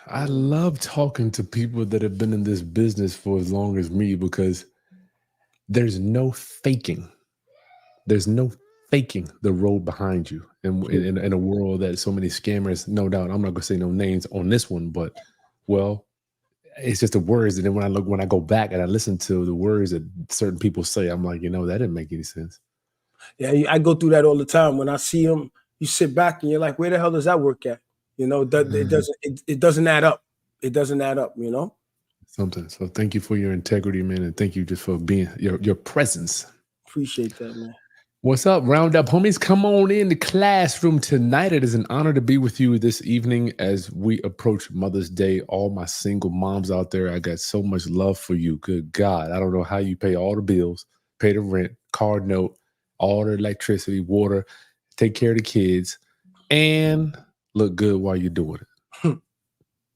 I love talking to people that have been in this business for as long as me because there's no faking. There's no faking the road behind you. And True. in a world that so many scammers, no doubt, I'm not gonna say no names on this one, but well, it's just the words. And then when I go back and I listen to the words that certain people say, I'm like, that didn't make any sense. Yeah, I go through that all the time. When I see them, you sit back and you're like, where the hell does that work at? It Mhm. doesn't add up. It doesn't add up. Something. So thank you for your integrity, man, and thank you just for being your presence. Appreciate that, man. What's up, Roundup homies? Come on in the classroom tonight. It is an honor to be with you this evening as we approach Mother's Day. All my single moms out there, I got so much love for you. Good God. I don't know how you pay all the bills, pay the rent, card note, all the electricity, water, take care of the kids, and look good while you're doing it.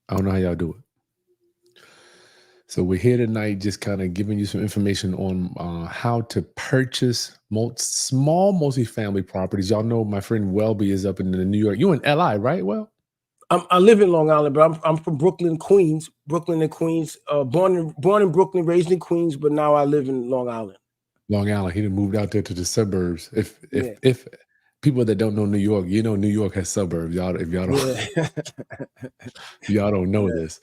I don't know how y'all do it. So we're here tonight, just kind of giving you some information on how to purchase small multifamily properties. Y'all know my friend Welby is up in the New York. You in LI, right? Well, I live in Long Island, but I'm from Brooklyn, Queens. Brooklyn and Queens. Born in Brooklyn, raised in Queens, but now I live in Long Island. Long Island. He done moved out there to the suburbs. Yeah. If people that don't know New York, New York has suburbs. If y'all don't, Yeah. y'all don't know Yeah. this.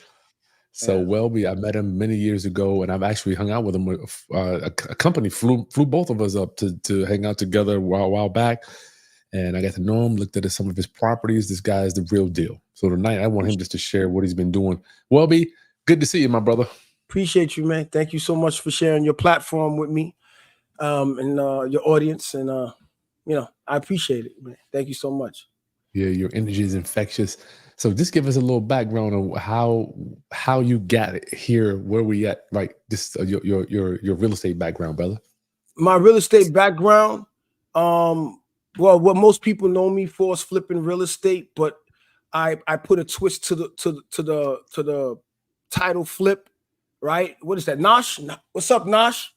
So Yeah. Welby, I met him many years ago, and I've actually hung out with him. A company flew both of us up to hang out together a while back, and I got to know him. Looked at some of his properties. This guy is the real deal. So tonight, I want him just to share what he's been doing. Welby, good to see you, my brother. Appreciate you, man. Thank you so much for sharing your platform with me, and your audience, and I appreciate it, man. Thank you so much. Yeah, your energy is infectious. So just give us a little background on how you got it here, where we at, right? Just your real estate background, brother. My real estate background, well, what most people know me for is flipping real estate, but I put a twist to the title flip, right? What is that, Nosh? What's up, Nosh?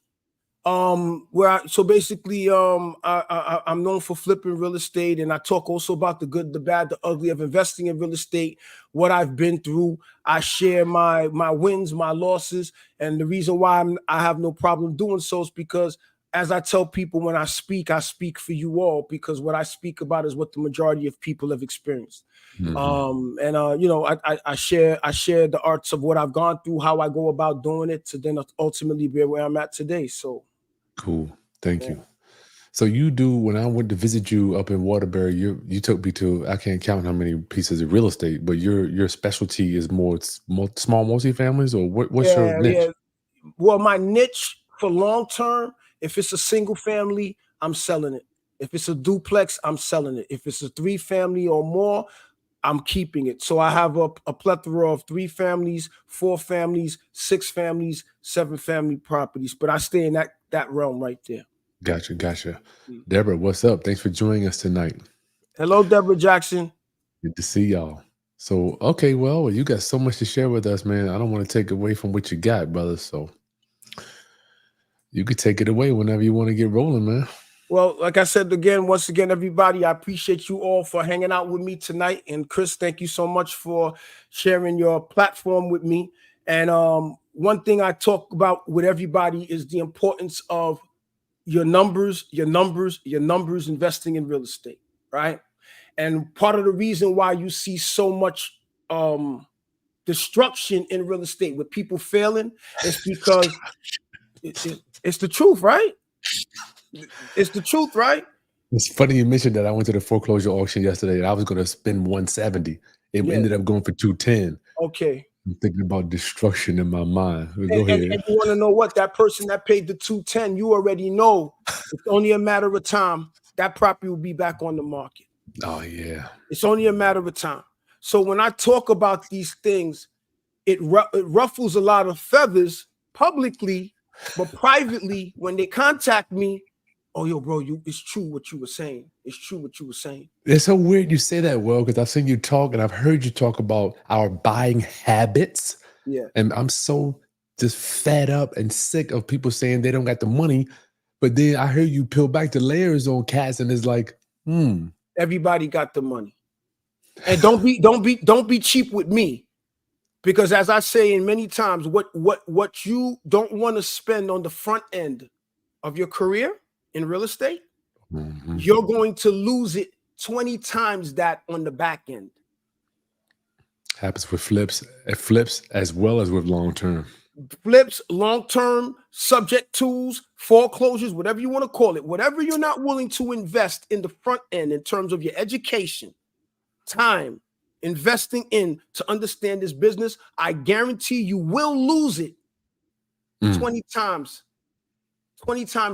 So basically, I'm known for flipping real estate, and I talk also about the good, the bad, the ugly of investing in real estate, what I've been through. I share my wins, my losses, and the reason why I have no problem doing so is because, as I tell people when I speak for you all, because what I speak about is what the majority of people have experienced. Mhm. I share the arts of what I've gone through, how I go about doing it, to then ultimately be where I'm at today. So Cool. Thank yeah. you. So you do when I went to visit you up in Waterbury, you took me to I can't count how many pieces of real estate, but your specialty is more small multifamilies or what's your Yeah, niche? yeah. Well, my niche for long term, if it's a single family, I'm selling it. If it's a duplex, I'm selling it. If it's a 3 family or more, I'm keeping it. So I have a plethora of 3 families, 4 families, 6 families, 7 family properties. But I stay in that realm right there. Gotcha, gotcha. Mm. Deborah, what's up? Thanks for joining us tonight. Hello, Deborah Jackson. Good to see y'all. So, okay, well, you got so much to share with us, man. I don't want to take away from what you got, brother. So you could take it away whenever you want to get rolling, man. Well, like I said once again, everybody, I appreciate you all for hanging out with me tonight. And Chris, thank you so much for sharing your platform with me. And one thing I talk about with everybody is the importance of your numbers, investing in real estate, right? And part of the reason why you see so much destruction in real estate with people failing is because it's the truth, right? It's the truth, right? It's funny you mentioned that. I went to the foreclosure auction yesterday and I was going to spend 170. It Yeah. ended up going for 210. Okay. I'm thinking about destruction in my mind. But And, go and, ahead. and you want to know what? That person that paid the 210, you already know it's only a matter of time that property will be back on the market. Oh yeah. It's only a matter of time. So when I talk about these things, it ruffles a lot of feathers publicly, but privately, when they contact me, oh yo, bro, it's true what you were saying. It's true what you were saying. It's so weird you say that, well, because I've seen you talk and I've heard you talk about our buying habits. Yeah. And I'm so just fed up and sick of people saying they don't got the money. But then I hear you peel back the layers on cats and it's like, Everybody got the money. And don't be cheap with me. Because as I say in many times, what you don't want to spend on the front end of your career in real estate, you're going to lose it 20 times that on the back end. Happens with flips, as well as with long term. Flips, long term, subject tools, foreclosures, whatever you want to call it, whatever you're not willing to invest in the front end in terms of your education, time, investing in to understand this business, I guarantee you will lose it 20 times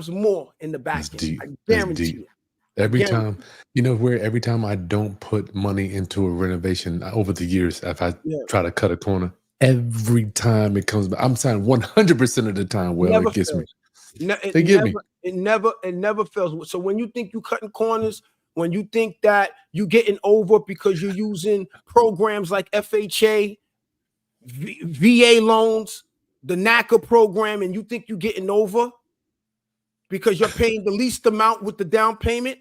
more in the back end. Deep. I guarantee it. Every time, every time I don't put money into a renovation over the years, if I try to cut a corner, every time it comes back, I'm saying 100% of the time, it gets fails. me. They get me. It never fails. So when you think you're cutting corners, when you think that you're getting over because you're using programs like FHA, VA loans, the NACA program, and you think you're getting over because you're paying the least amount with the down payment,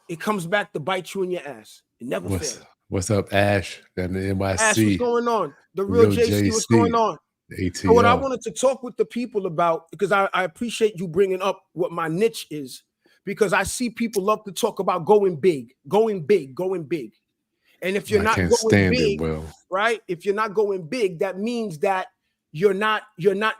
it comes back to bite you in your ass. It never fails. What's up, Ash? And the NYC. Ash, what's going on? The real JC, what's going on? So what I wanted to talk with the people about, because I appreciate you bringing up what my niche is, because I see people love to talk about going big. And if you're not going big, right? If you're not going big, that means that you're not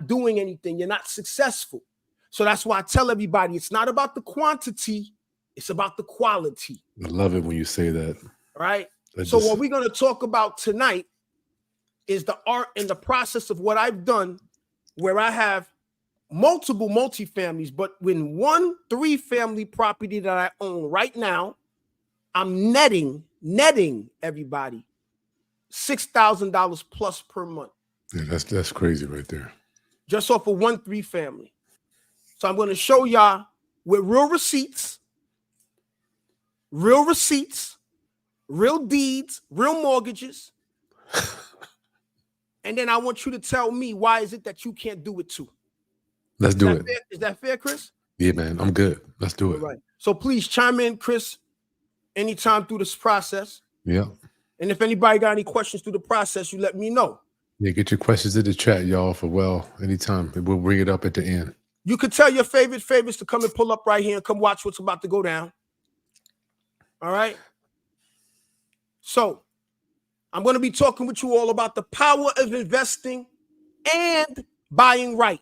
doing anything. You're not successful. So that's why I tell everybody, it's not about the quantity, it's about the quality. I love it when you say that. Right? So what we're going to talk about tonight is the art and the process of what I've done, where I have multiple multifamilies, but when 1 3-family property that I own right now, I'm netting everybody $6,000 plus per month. Yeah, that's crazy right there. Just off of 1 3-family. So I'm going to show y'all with real receipts, real deeds, real mortgages. And then I want you to tell me, why is it that you can't do it too? Let's do it. Is that fair, Chris? Yeah, man. I'm good. Let's do it. All right. So please chime in, Chris, anytime through this process. Yeah. And if anybody got any questions through the process, you let me know. Yeah, get your questions in the chat, y'all, for anytime. We'll bring it up at the end. You could tell your favorites to come and pull up right here and come watch what's about to go down. All right. So I'm going to be talking with you all about the power of investing and buying right.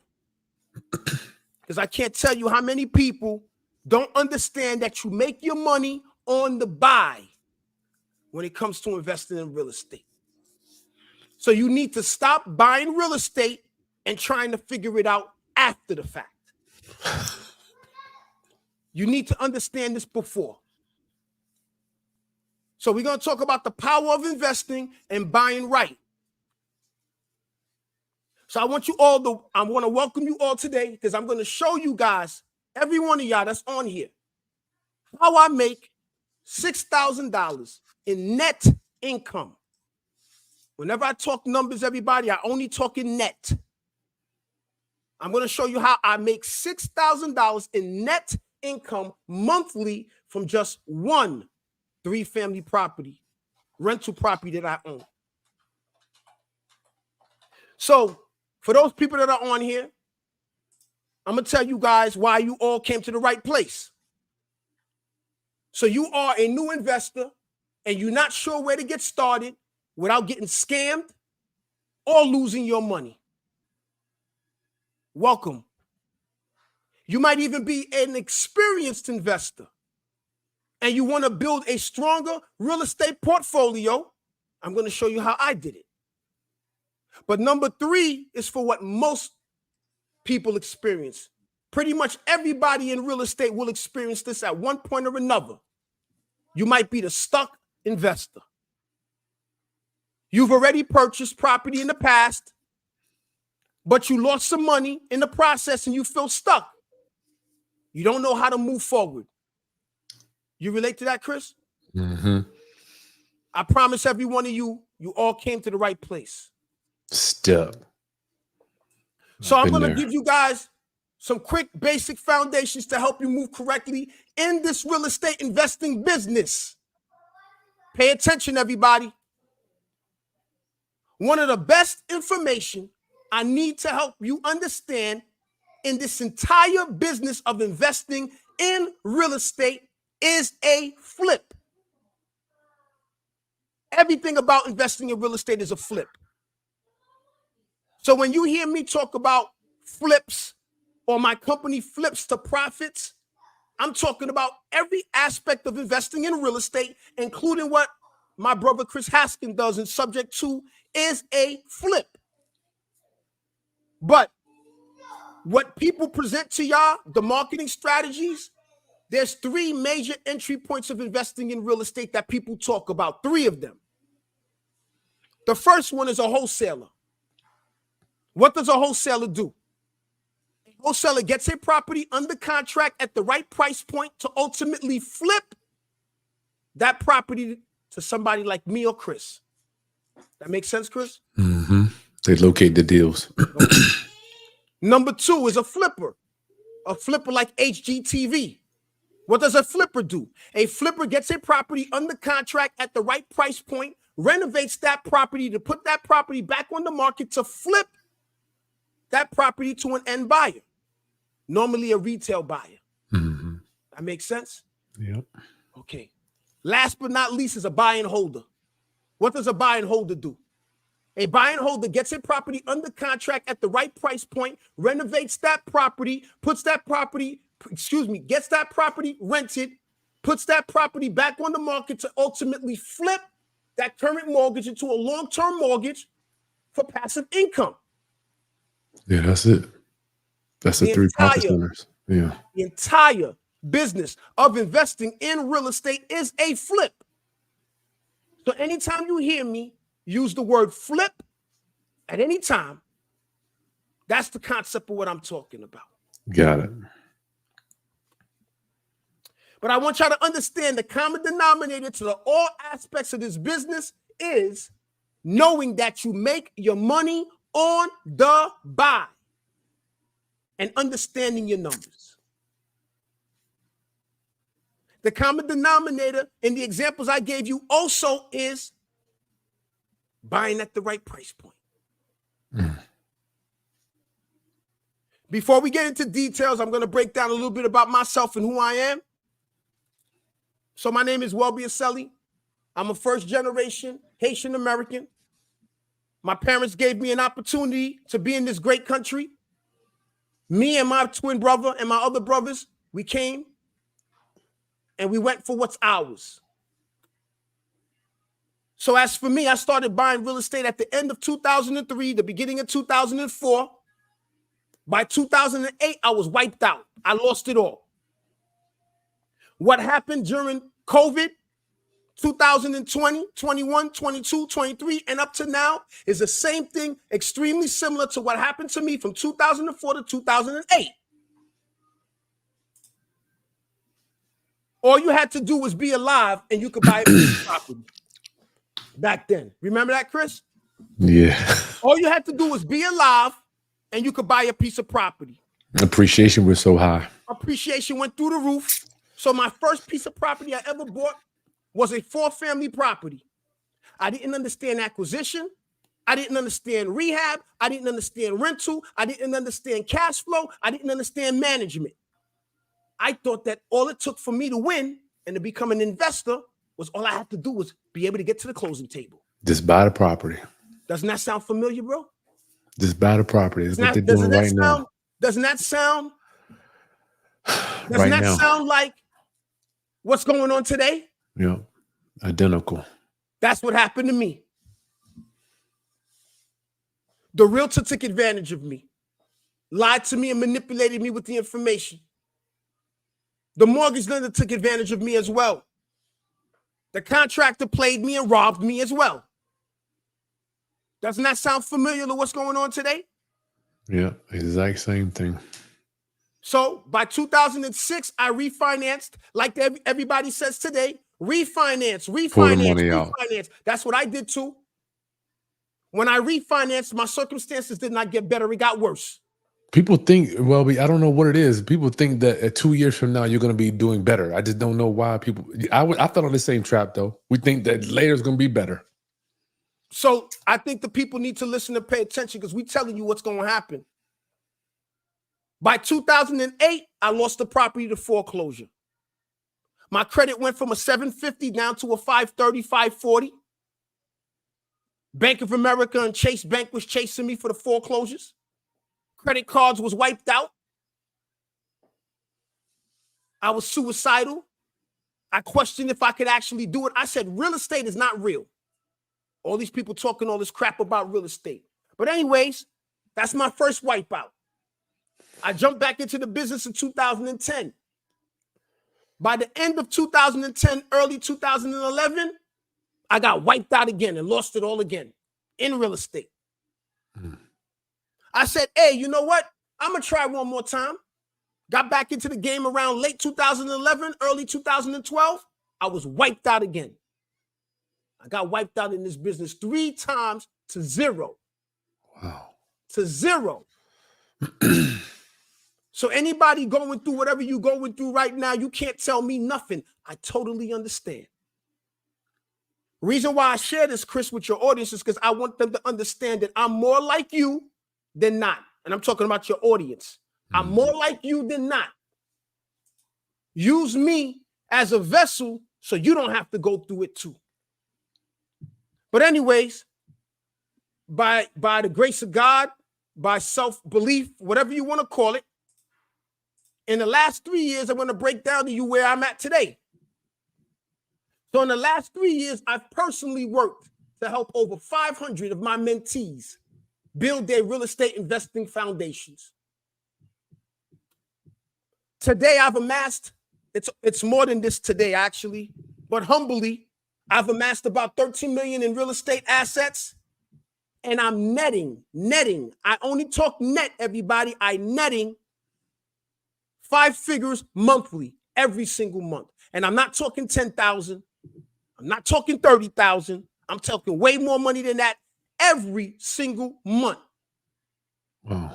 Because I can't tell you how many people don't understand that you make your money on the buy when it comes to investing in real estate. So you need to stop buying real estate and trying to figure it out after the fact. You need to understand this before. So we're going to talk about the power of investing and buying right. So I want to welcome you all today, because I'm going to show you guys, every one of y'all that's on here, how I make $6,000 in net income. Whenever I talk numbers, everybody, I only talk in net. I'm going to show you how I make $6,000 in net income monthly from just 1 3-family property, rental property that I own. So for those people that are on here, I'm going to tell you guys why you all came to the right place. So you are a new investor and you're not sure where to get started without getting scammed or losing your money. Welcome. You might even be an experienced investor and you want to build a stronger real estate portfolio. I'm going to show you how I did it. But number 3 is for what most people experience. Pretty much everybody in real estate will experience this at one point or another. You might be the stuck investor. You've already purchased property in the past, but you lost some money in the process and you feel stuck. You don't know how to move forward. You relate to that, Chris? Mm-hmm. I promise every one of you, you all came to the right place. Step. So I'm going to give you guys some quick basic foundations to help you move correctly in this real estate investing business. Pay attention, everybody. One of the best information I need to help you understand in this entire business of investing in real estate is a flip. Everything about investing in real estate is a flip. So when you hear me talk about flips or my company flips to profits, I'm talking about every aspect of investing in real estate, including what my brother Chris Haskin does and subject to is a flip. But what people present to y'all, the marketing strategies, there's 3 major entry points of investing in real estate that people talk about, 3 of them. The first one is a wholesaler. What does a wholesaler do? A wholesaler gets a property under contract at the right price point to ultimately flip that property to somebody like me or Chris. That makes sense, Chris? Mm-hmm. They locate the deals. Number 2 is a flipper like HGTV. What does a flipper do? A flipper gets a property under contract at the right price point, renovates that property to put that property back on the market to flip that property to an end buyer, normally a retail buyer. Mm-hmm. That makes sense? Yep. Okay. Last but not least is a buy and holder. What does a buy and holder do? A buy and holder gets a property under contract at the right price point, renovates that property, gets that property rented, puts that property back on the market to ultimately flip that current mortgage into a long-term mortgage for passive income. Yeah, that's it. That's the 3 profit centers. Yeah. The entire business of investing in real estate is a flip. So anytime you hear me use the word flip at any time, that's the concept of what I'm talking about. Got it. But I want y'all to understand the common denominator to all aspects of this business is knowing that you make your money on the buy and understanding your numbers. The common denominator in the examples I gave you also is buying at the right price point. Before we get into details, I'm going to break down a little bit about myself and who I am. So my name is Welby Aseli. I'm a first-generation Haitian American. My parents gave me an opportunity to be in this great country. Me and my twin brother and my other brothers, we came and we went for what's ours. So as for me, I started buying real estate at the end of 2003, the beginning of 2004. By 2008, I was wiped out. I lost it all. What happened during COVID, 2020, 21, 22, 23, and up to now is the same thing, extremely similar to what happened to me from 2004 to 2008. All you had to do was be alive and you could buy a piece of property back then. Remember that, Chris? Yeah. All you had to do was be alive and you could buy a piece of property. Appreciation was so high. Appreciation went through the roof. So my first piece of property I ever bought was a 4-family property. I didn't understand acquisition. I didn't understand rehab. I didn't understand rental. I didn't understand cash flow. I didn't understand management. I thought that all it took for me to win and to become an investor was all I had to do was be able to get to the closing table. Just buy the property. Doesn't that sound familiar, bro? Just buy the property. That's what they're doing right now. Doesn't that sound like what's going on today? Yeah, identical. That's what happened to me. The realtor took advantage of me, lied to me and manipulated me with the information. The mortgage lender took advantage of me as well. The contractor played me and robbed me as well. Doesn't that sound familiar to what's going on today? Yeah, exact same thing. So by 2006, I refinanced, like everybody says today, refinance. That's what I did too. When I refinanced, my circumstances did not get better. It got worse. People think, Wellby, I don't know what it is. People think that 2 years from now, you're going to be doing better. I just don't know why people, I thought on the same trap though. We think that later is going to be better. So I think the people need to listen and pay attention because we're telling you what's going to happen. By 2008, I lost the property to foreclosure. My credit went from a 750 down to a 530, 540. Bank of America and Chase Bank was chasing me for the foreclosures. Credit cards was wiped out. I was suicidal. I questioned if I could actually do it. I said, real estate is not real. All these people talking all this crap about real estate. But anyways, that's my first wipeout. I jumped back into the business in 2010. By the end of 2010, early 2011, I got wiped out again and lost it all again in real estate. I said, hey, you know what? I'm going to try one more time. Got back into the game around late 2011, early 2012. I was wiped out again. I got wiped out in this business 3 times to 0. Wow. To 0. So anybody going through whatever you're going through right now, you can't tell me nothing. I totally understand. Reason why I share this, Chris, with your audience is because I want them to understand that I'm more like you than not. And I'm talking about your audience. I'm more like you than not. Use me as a vessel so you don't have to go through it too. But anyways, by the grace of God, by self-belief, whatever you want to call it, in the last 3 years, I'm going to break down to you where I'm at today. So in the last 3 years, I've personally worked to help over 500 of my mentees build their real estate investing foundations. Today, I've amassed, it's more than this today, actually, but humbly, I've amassed about 13 million in real estate assets, and I'm netting. I only talk net, everybody. I netting 5 figures monthly, every single month. And I'm not talking 10,000. I'm not talking 30,000. I'm talking way more money than that every single month. Wow.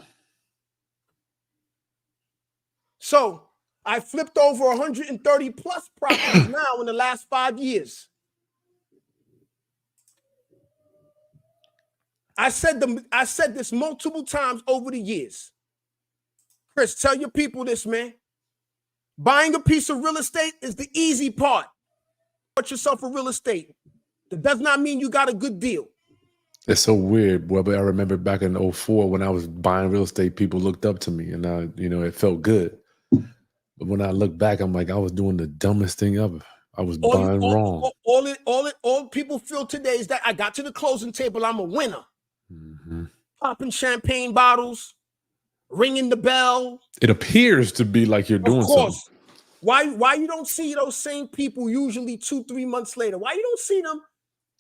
So I flipped over 130 plus properties now in the last 5 years. I said this multiple times over the years. Chris, tell your people this, man. Buying a piece of real estate is the easy part. Put yourself a real estate. That does not mean you got a good deal. It's so weird, boy. But I remember back in 2004 when I was buying real estate, people looked up to me, and it felt good. But when I look back, I'm like, I was doing the dumbest thing ever. I was buying wrong. All people feel today is that I got to the closing table. I'm a winner. Mm-hmm. Popping champagne bottles, ringing the bell. It appears to be like you're doing something. Why you don't see those same people usually 2-3 months later? Why you don't see them?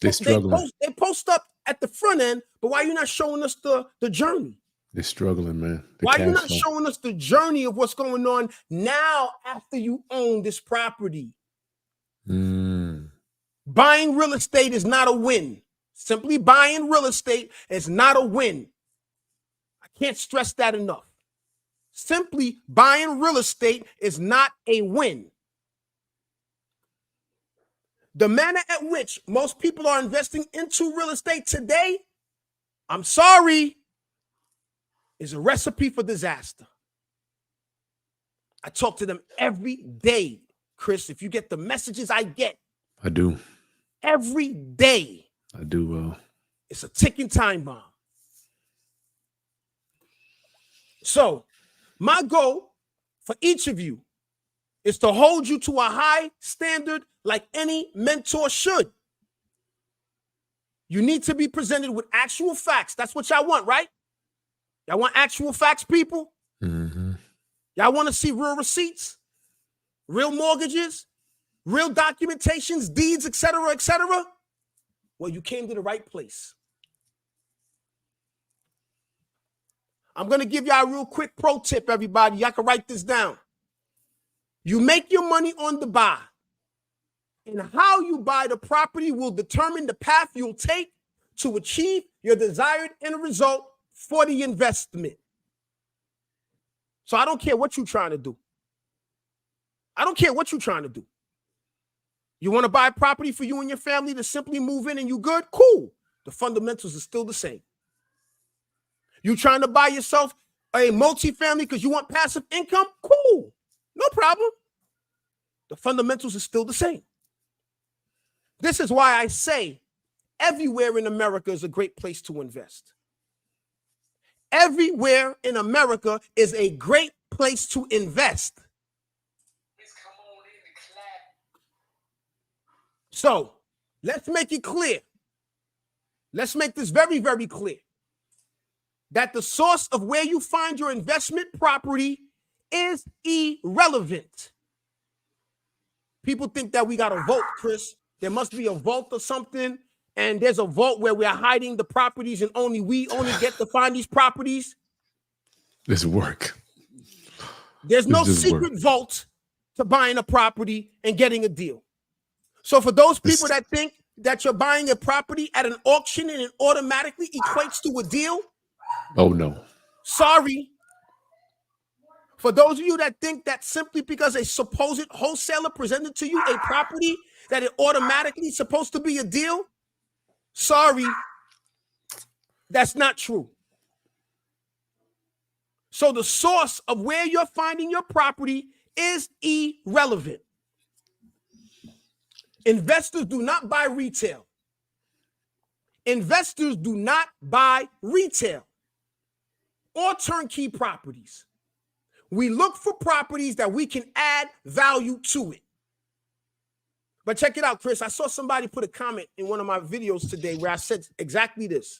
They're struggling. They post up at the front end, but why you not showing us the journey? They're struggling, man. Why you not showing us the journey of what's going on now after you own this property? Buying real estate is not a win. Simply buying real estate is not a win. I can't stress that enough. Simply buying real estate is not a win. The manner at which most people are investing into real estate today, I'm sorry, is a recipe for disaster. I talk to them every day, Chris. If you get the messages I get. I do. Every day. I do. It's a ticking time bomb. So my goal for each of you is to hold you to a high standard like any mentor should. You need to be presented with actual facts. That's what y'all want, right? Y'all want actual facts, people? Mm-hmm. Y'all want to see real receipts, real mortgages, real documentations, deeds, etc., etc.? Well, you came to the right place. I'm going to give y'all a real quick pro tip, everybody. Y'all can write this down. You make your money on the buy. And how you buy the property will determine the path you'll take to achieve your desired end result for the investment. So I don't care what you're trying to do. I don't care what you're trying to do. You want to buy a property for you and your family to simply move in and you good? Cool. The fundamentals are still the same. You trying to buy yourself a multifamily because you want passive income? Cool. No problem. The fundamentals are still the same. This is why I say everywhere in America is a great place to invest. Everywhere in America is a great place to invest. So let's make it clear. Let's make this very, very clear that the source of where you find your investment property is irrelevant. People think that we got a vault, Chris. There must be a vault or something, and there's a vault where we're hiding the properties and we only get to find these properties. This work. There's no secret vault to buying a property and getting a deal. So for those people that think that you're buying a property at an auction and it automatically equates to a deal, oh no. Sorry. For those of you that think that simply because a supposed wholesaler presented to you a property that it automatically is supposed to be a deal, sorry, that's not true. So the source of where you're finding your property is irrelevant. Investors do not buy retail. Investors do not buy retail or turnkey properties. We look for properties that we can add value to it. But check it out, Chris. I saw somebody put a comment in one of my videos today where I said exactly this.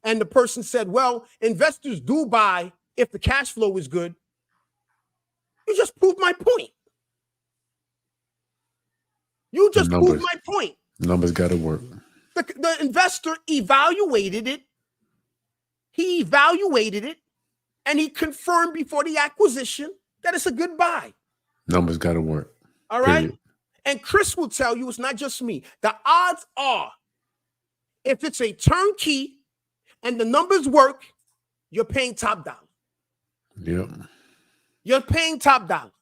And the person said, well, investors do buy if the cash flow is good. You just proved my point. You just proved my point. Numbers got to work. The investor evaluated it. He evaluated it, and he confirmed before the acquisition that it's a good buy. Numbers got to work. All right? Period. And Chris will tell you it's not just me. The odds are, if it's a turnkey and the numbers work, you're paying top dollar. Yep. You're paying top dollar.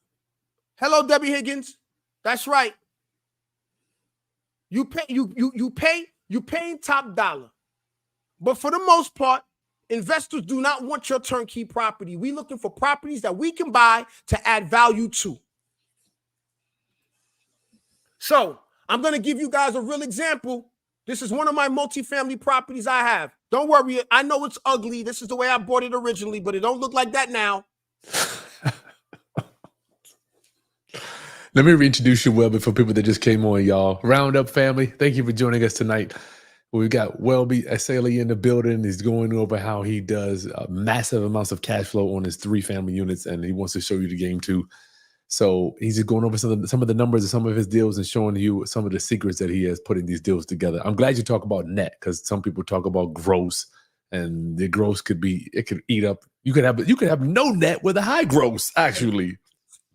Hello, Debbie Higgins. That's right. You paying top dollar. But for the most part, investors do not want your turnkey property. We're looking for properties that we can buy to add value to. So I'm going to give you guys a real example. This is one of my multifamily properties I have. Don't worry. I know it's ugly. This is the way I bought it originally, but it don't look like that now. Let me reintroduce you, Welby, for people that just came on, y'all. Roundup family, thank you for joining us tonight. We've got Welby Aseli in the building. He's going over how he does massive amounts of cash flow on his 3 family units, and he wants to show you the game too. So he's just going over some of the numbers of some of his deals and showing you some of the secrets that he has putting these deals together. I'm glad you talk about net, because some people talk about gross, and the gross could eat up. You could have no net with a high gross, actually.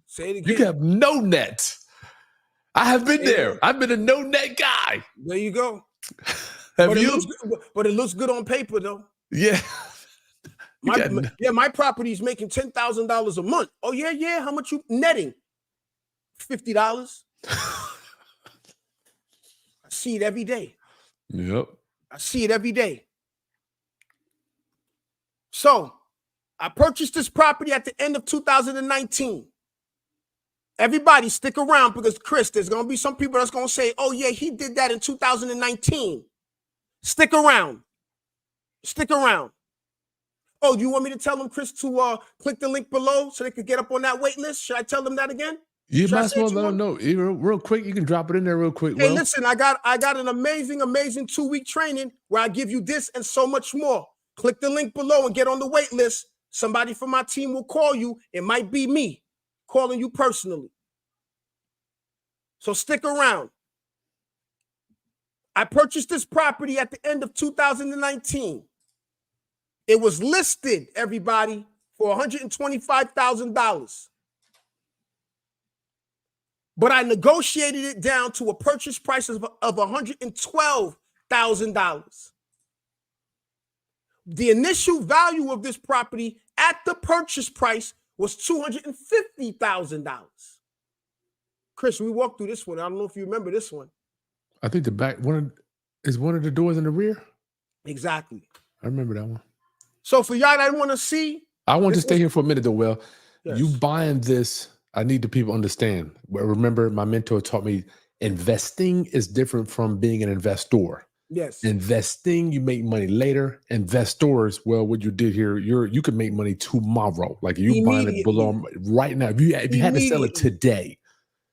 Say it again. You can have no net. I have been there. I've been a no net guy. There you go. Have you? But it looks good on paper, though. Yeah. My property is making $10,000 a month. Oh, yeah. How much you netting? $50. I see it every day. Yep. I see it every day. So I purchased this property at the end of 2019. Everybody stick around, because Chris, there's going to be some people that's going to say, oh yeah, he did that in 2019. Stick around. Stick around. Oh, do you want me to tell them, Chris, to click the link below so they could get up on that wait list? Should I tell them that again? You might as well let them know. Real quick, you can drop it in there real quick. Hey, listen, I got an amazing 2-week training where I give you this and so much more. Click the link below and get on the wait list. Somebody from my team will call you. It might be me calling you personally. So stick around. I purchased this property at the end of 2019. It was listed, everybody, for $125,000. But I negotiated it down to a purchase price of $112,000. The initial value of this property at the purchase price was $250,000. Chris, we walked through this one. I don't know if you remember this one. I think the back one is one of the doors in the rear. Exactly. I remember that one. So for y'all that want to see, I want to stay here for a minute though. Well, yes. You buying this, I need the people to understand. But remember, my mentor taught me investing is different from being an investor. Yes. Investing, you make money later. Investors, well, what you did here, you could make money tomorrow. Like you buying it below right now. If you had to sell it today.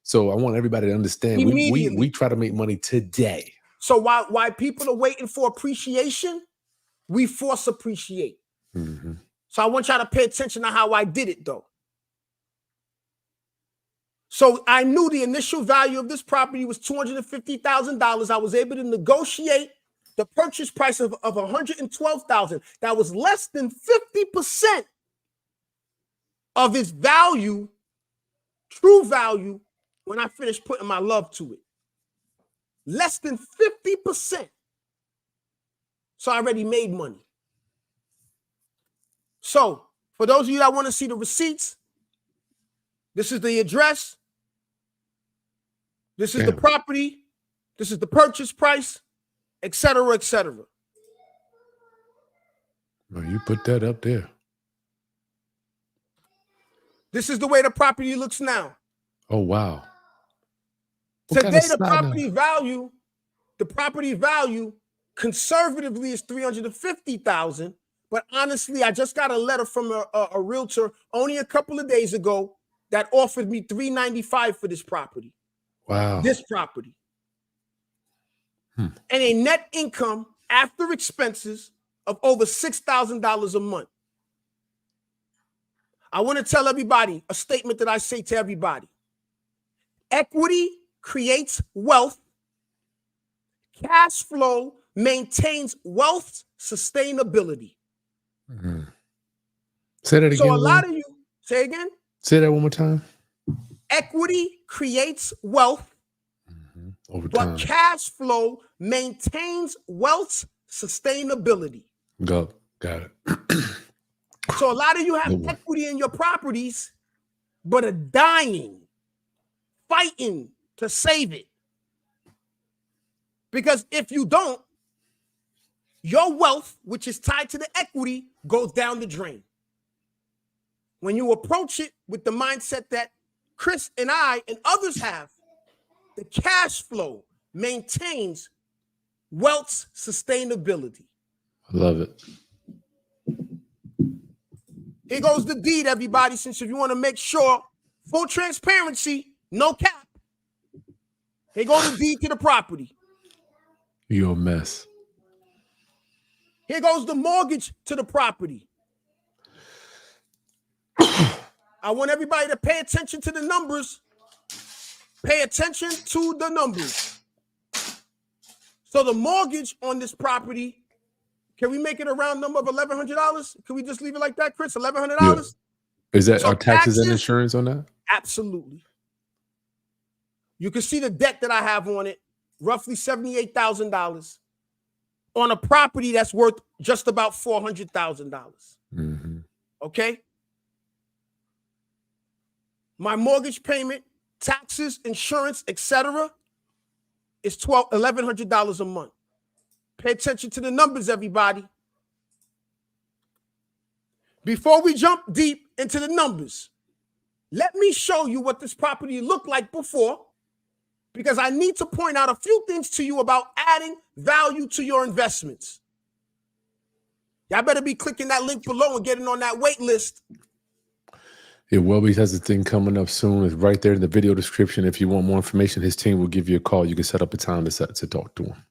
So I want everybody to understand we try to make money today. So why people are waiting for appreciation, we force appreciate. Mm-hmm. So I want y'all to pay attention to how I did it though. So I knew the initial value of this property was $250,000. I was able to negotiate the purchase price of $112,000. That was less than 50% of its value, true value, when I finished putting my love to it. Less than 50%. So I already made money. So for those of you that want to see the receipts, this is the address. This is the property. This is the purchase price, et cetera, et cetera. Well, you put that up there. This is the way the property looks now. Oh, wow. Today, the property value conservatively is $350,000. But honestly, I just got a letter from a realtor only a couple of days ago that offered me $395,000 for this property. Wow. This property. And a net income after expenses of over $6,000 a month. I want to tell everybody a statement that I say to everybody. Equity creates wealth. Cash flow maintains wealth sustainability. Mm-hmm. Say that again. So a lot of you, say again. Say that one more time. Equity creates wealth. Over time. But cash flow maintains wealth sustainability. Got it. So a lot of you have equity in your properties, but are dying, fighting to save it. Because if you don't, your wealth, which is tied to the equity, goes down the drain. When you approach it with the mindset that Chris and I and others have, the cash flow maintains wealth sustainability. I love it. Here goes the deed, everybody, since if you want to make sure, full transparency, no cap. Here goes the deed to the property. You're a mess. Here goes the mortgage to the property. I want everybody to pay attention to the numbers. Pay attention to the numbers. So the mortgage on this property, can we make it a round number of $1,100? Can we just leave it like that, Chris? $1,100? Yeah. Is that our taxes and insurance on that? Absolutely. You can see the debt that I have on it, roughly $78,000 on a property that's worth just about $400,000. Mm-hmm. Okay? My mortgage payment, taxes, insurance, etc., is $1,100 a month. Pay attention to the numbers, everybody. Before we jump deep into the numbers, let me show you what this property looked like before, because I need to point out a few things to you about adding value to your investments. Y'all better be clicking that link below and getting on that wait list. Yeah, Welby has a thing coming up soon. It's right there in the video description. If you want more information, his team will give you a call. You can set up a time to talk to him.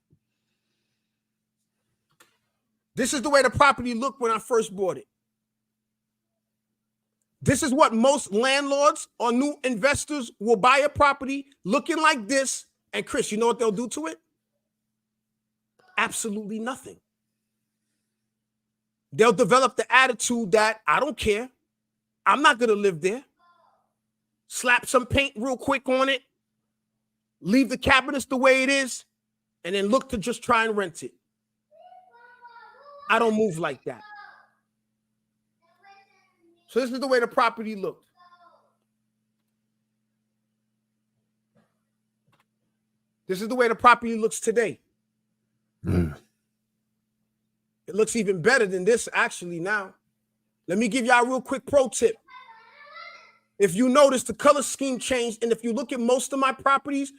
This is the way the property looked when I first bought it. This is what most landlords or new investors will buy a property looking like this. And Chris, you know what they'll do to it? Absolutely nothing. They'll develop the attitude that I don't care. I'm not going to live there. Slap some paint real quick on it. Leave the cabinets the way it is. And then look to just try and rent it. I don't move like that. So this is the way the property looked. This is the way the property looks today. It looks even better than this actually now. Let me give y'all a real quick pro tip. If you notice, the color scheme changed, and if you look at most of my properties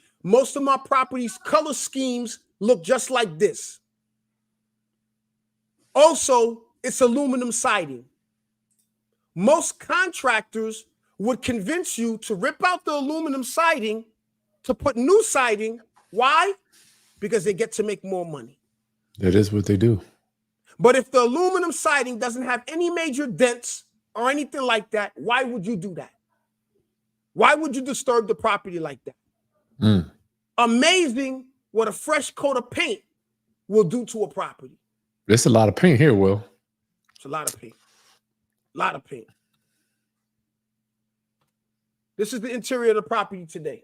color schemes look just like this. Also, it's aluminum siding. Most contractors would convince you to rip out the aluminum siding to put new siding. Why? Because they get to make more money. That is what they do. But if the aluminum siding doesn't have any major dents or anything like that, why would you do that? Why would you disturb the property like that? Amazing what a fresh coat of paint will do to a property. There's a lot of paint here, Will. It's a lot of paint. A lot of paint. This is the interior of the property today.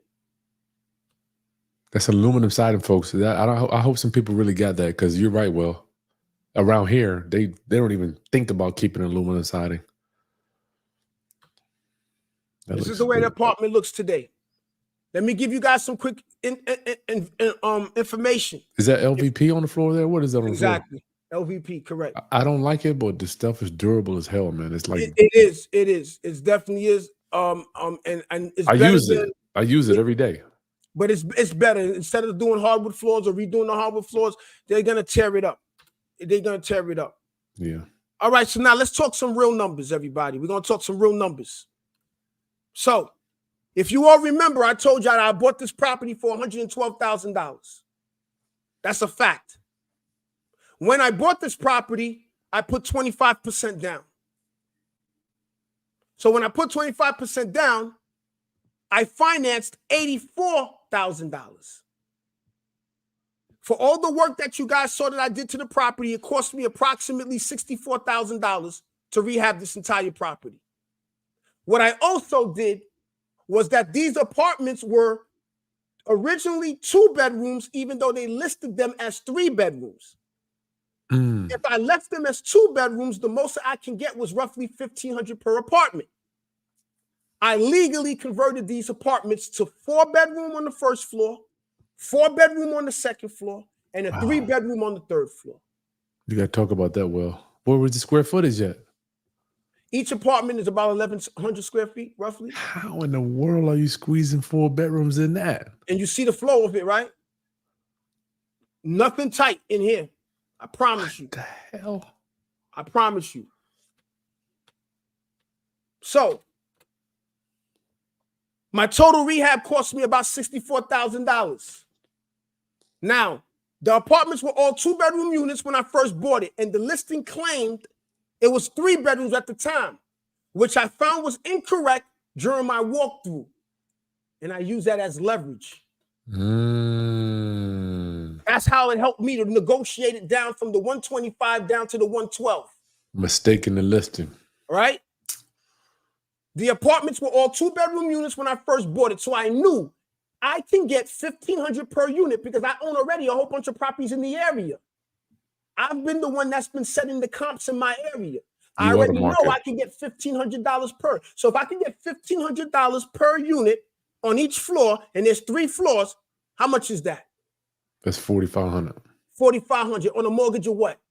That's aluminum siding, folks. I hope some people really got that, because you're right, Will. Around here, they don't even think about keeping aluminum siding. This is the way the apartment looks today. Let me give you guys some quick information. Is that LVP on the floor there? What is that on the floor? Exactly. LVP, correct. I don't like it, but the stuff is durable as hell, man. It's like it is. It definitely is. And it's I use it every day. But it's better. Instead of doing hardwood floors or redoing the hardwood floors, they're gonna tear it up. Yeah. All right. So now let's talk some real numbers, everybody. We're gonna talk some real numbers. So, if you all remember, I told y'all that I bought this property for $112,000. That's a fact. When I bought this property, I put 25% down. So when I put 25% down, I financed $84,000. For all the work that you guys saw that I did to the property, it cost me approximately $64,000 to rehab this entire property. What I also did was that these apartments were originally 2 bedrooms, even though they listed them as 3 bedrooms. If I left them as 2 bedrooms, the most I can get was roughly $1,500 per apartment. I legally converted these apartments to 4-bedroom on the first floor, 4-bedroom on the second floor, and a 3-bedroom on the third floor. You got to talk about that, Will. What was the square footage at? Each apartment is about 1,100 square feet, roughly. How in the world are you squeezing 4 bedrooms in that? And you see the flow of it, right? Nothing tight in here. I promise you. What the hell? I promise you. So, my total rehab cost me about $64,000. Now, the apartments were all 2-bedroom units when I first bought it, and the listing claimed it was 3 bedrooms at the time, which I found was incorrect during my walkthrough. And I use that as leverage. That's how it helped me to negotiate it down from the 125 down to the 112. Mistaking the listing. Right? The apartments were all 2-bedroom units when I first bought it. So I knew I can get $1,500 per unit because I own already a whole bunch of properties in the area. I've been the one that's been setting the comps in my area. I already know I can get $1,500 per. So if I can get $1,500 per unit on each floor, and there's 3 floors, how much is that? That's $4,500. $4,500 on a mortgage of what?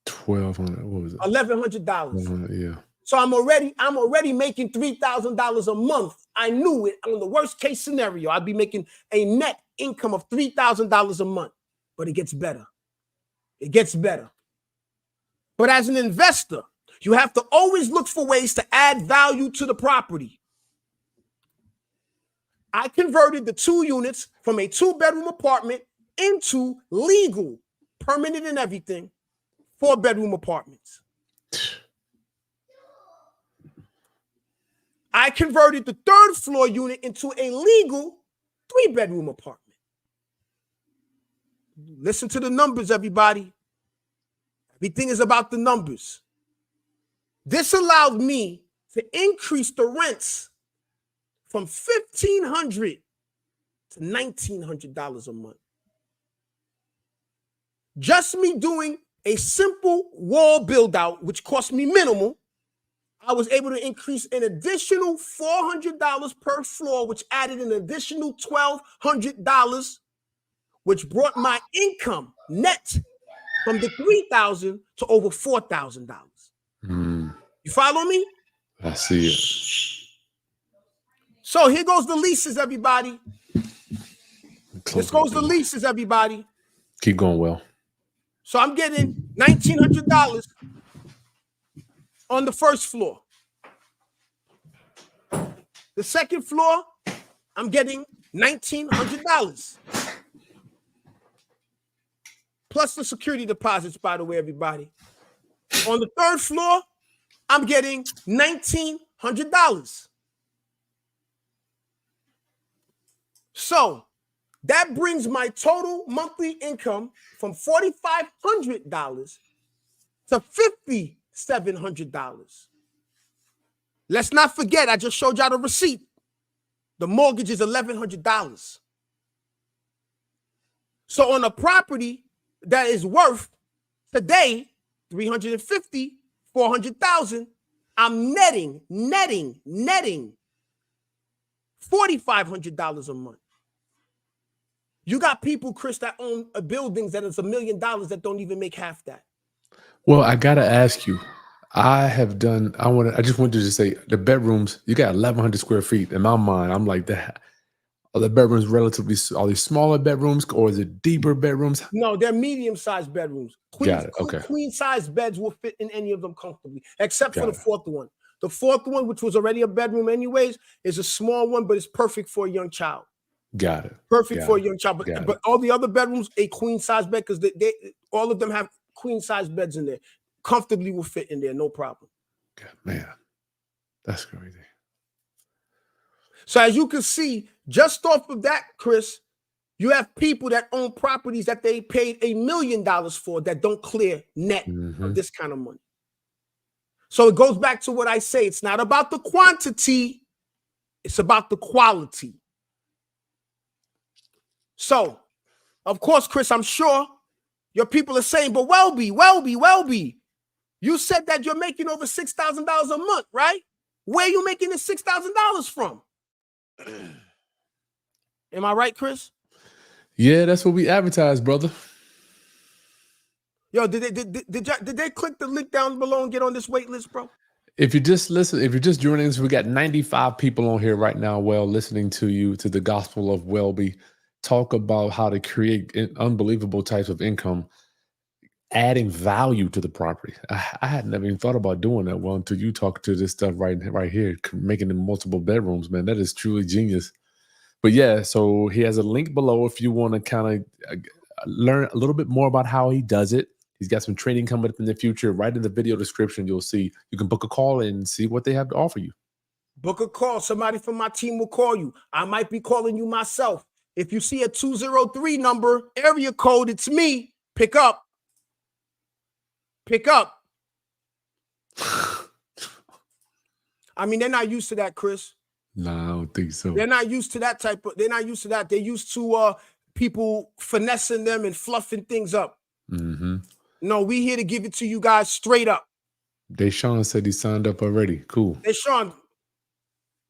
$1,200. What was it? $1,100. Yeah. So I'm already making $3,000 a month. I knew it. On the worst case scenario, I'd be making a net income of $3,000 a month. But it gets better. It gets better. But as an investor, you have to always look for ways to add value to the property. I converted the 2 units from a 2-bedroom apartment into legal, permanent and everything, 4-bedroom apartments. I converted the 3rd floor unit into a legal 3-bedroom apartment. Listen to the numbers, everybody. Everything is about the numbers. This allowed me to increase the rents from $1,500 to $1,900 a month. Just me doing a simple wall build out, which cost me minimal, I was able to increase an additional $400 per floor, which added an additional $1,200, which brought my income net from the $3,000 to over $4,000. You follow me? I see it. So here goes the leases, everybody. This goes the leases, everybody. Keep going, Well. So I'm getting $1,900 on the first floor. The second floor, I'm getting $1,900. Plus the security deposits, by the way, everybody. On the third floor, I'm getting $1,900. So that brings my total monthly income from $4,500 to $5,700. Let's not forget, I just showed y'all the receipt. The mortgage is $1,100. So on a property that is worth today $350,000, $400,000, I'm netting $4,500 a month. You got people, Chris, that own buildings that is $1 million that don't even make half that. Well, I gotta ask you. I just wanted to just say the bedrooms. You got 1,100 square feet. In my mind, I'm like that. Are the bedrooms relatively? Are they smaller bedrooms or is it deeper bedrooms? No, they're medium-sized bedrooms. Got it. Okay. Queen-sized beds will fit in any of them comfortably, except for the fourth one. The fourth one, which was already a bedroom anyways, is a small one, but it's perfect for a young child. Got it. Perfect for a young child. But all the other bedrooms, a queen-size bed, because they all of them have queen-size beds in there. Comfortably will fit in there, no problem. God, man, that's crazy. So as you can see, just off of that, Chris, you have people that own properties that they paid $1 million for that don't clear net of this kind of money. So it goes back to what I say. It's not about the quantity. It's about the quality. So, of course, Chris, I'm sure your people are saying, but Welby, you said that you're making over $6,000 a month, right? Where are you making this $6,000 from? Am I right, Chris? Yeah, that's what we advertise, brother. Yo, did they click the link down below and get on this wait list, bro? If you're just joining us, we got 95 people on here right now, listening to you, to the gospel of Wellby, talk about how to create unbelievable types of income, adding value to the property. I had never even thought about doing that until you talk to this stuff right here, making them multiple bedrooms, man. That is truly genius. But yeah, so he has a link below if you want to kind of learn a little bit more about how he does it. He's got some training coming up in the future. Right in the video description, you'll see you can book a call and see what they have to offer you. Book a call. Somebody from my team will call you. I might be calling you myself. If you see a 203 number, area code, it's me. Pick up. Pick up. I mean, they're not used to that, Chris. No, I don't think so. They're not used to that they're not used to that. They're used to people finessing them and fluffing things up. No, we here to give it to you guys straight up. Deshaun said he signed up already. Cool. Deshaun,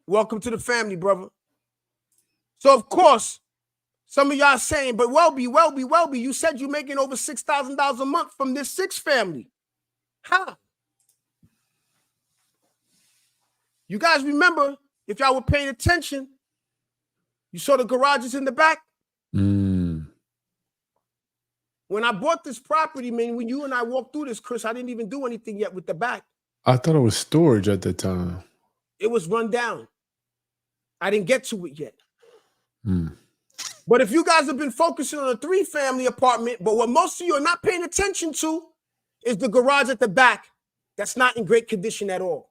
welcome to the family, brother. So, of course, some of y'all saying, but Welby, you said you're making over $6,000 a month from this 6 family. How? You guys remember, if y'all were paying attention, you saw the garages in the back? When I bought this property, man, when you and I walked through this, Chris, I didn't even do anything yet with the back. I thought it was storage at the time. It was run down. I didn't get to it yet. But if you guys have been focusing on a 3-family apartment, but what most of you are not paying attention to is the garage at the back that's not in great condition at all.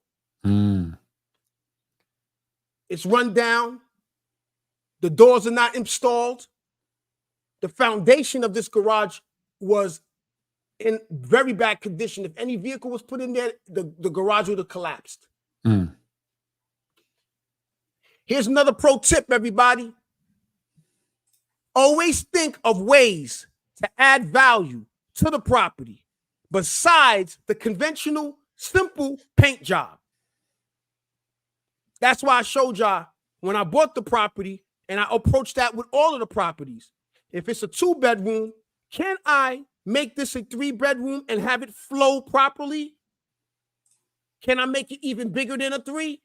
It's run down. The doors are not installed. The foundation of this garage was in very bad condition. If any vehicle was put in there, the garage would have collapsed. Here's another pro tip, everybody. Always think of ways to add value to the property besides the conventional, simple paint job. That's why I showed y'all when I bought the property, and I approached that with all of the properties. If it's a 2-bedroom, can I make this a 3-bedroom and have it flow properly? Can I make it even bigger than a 3?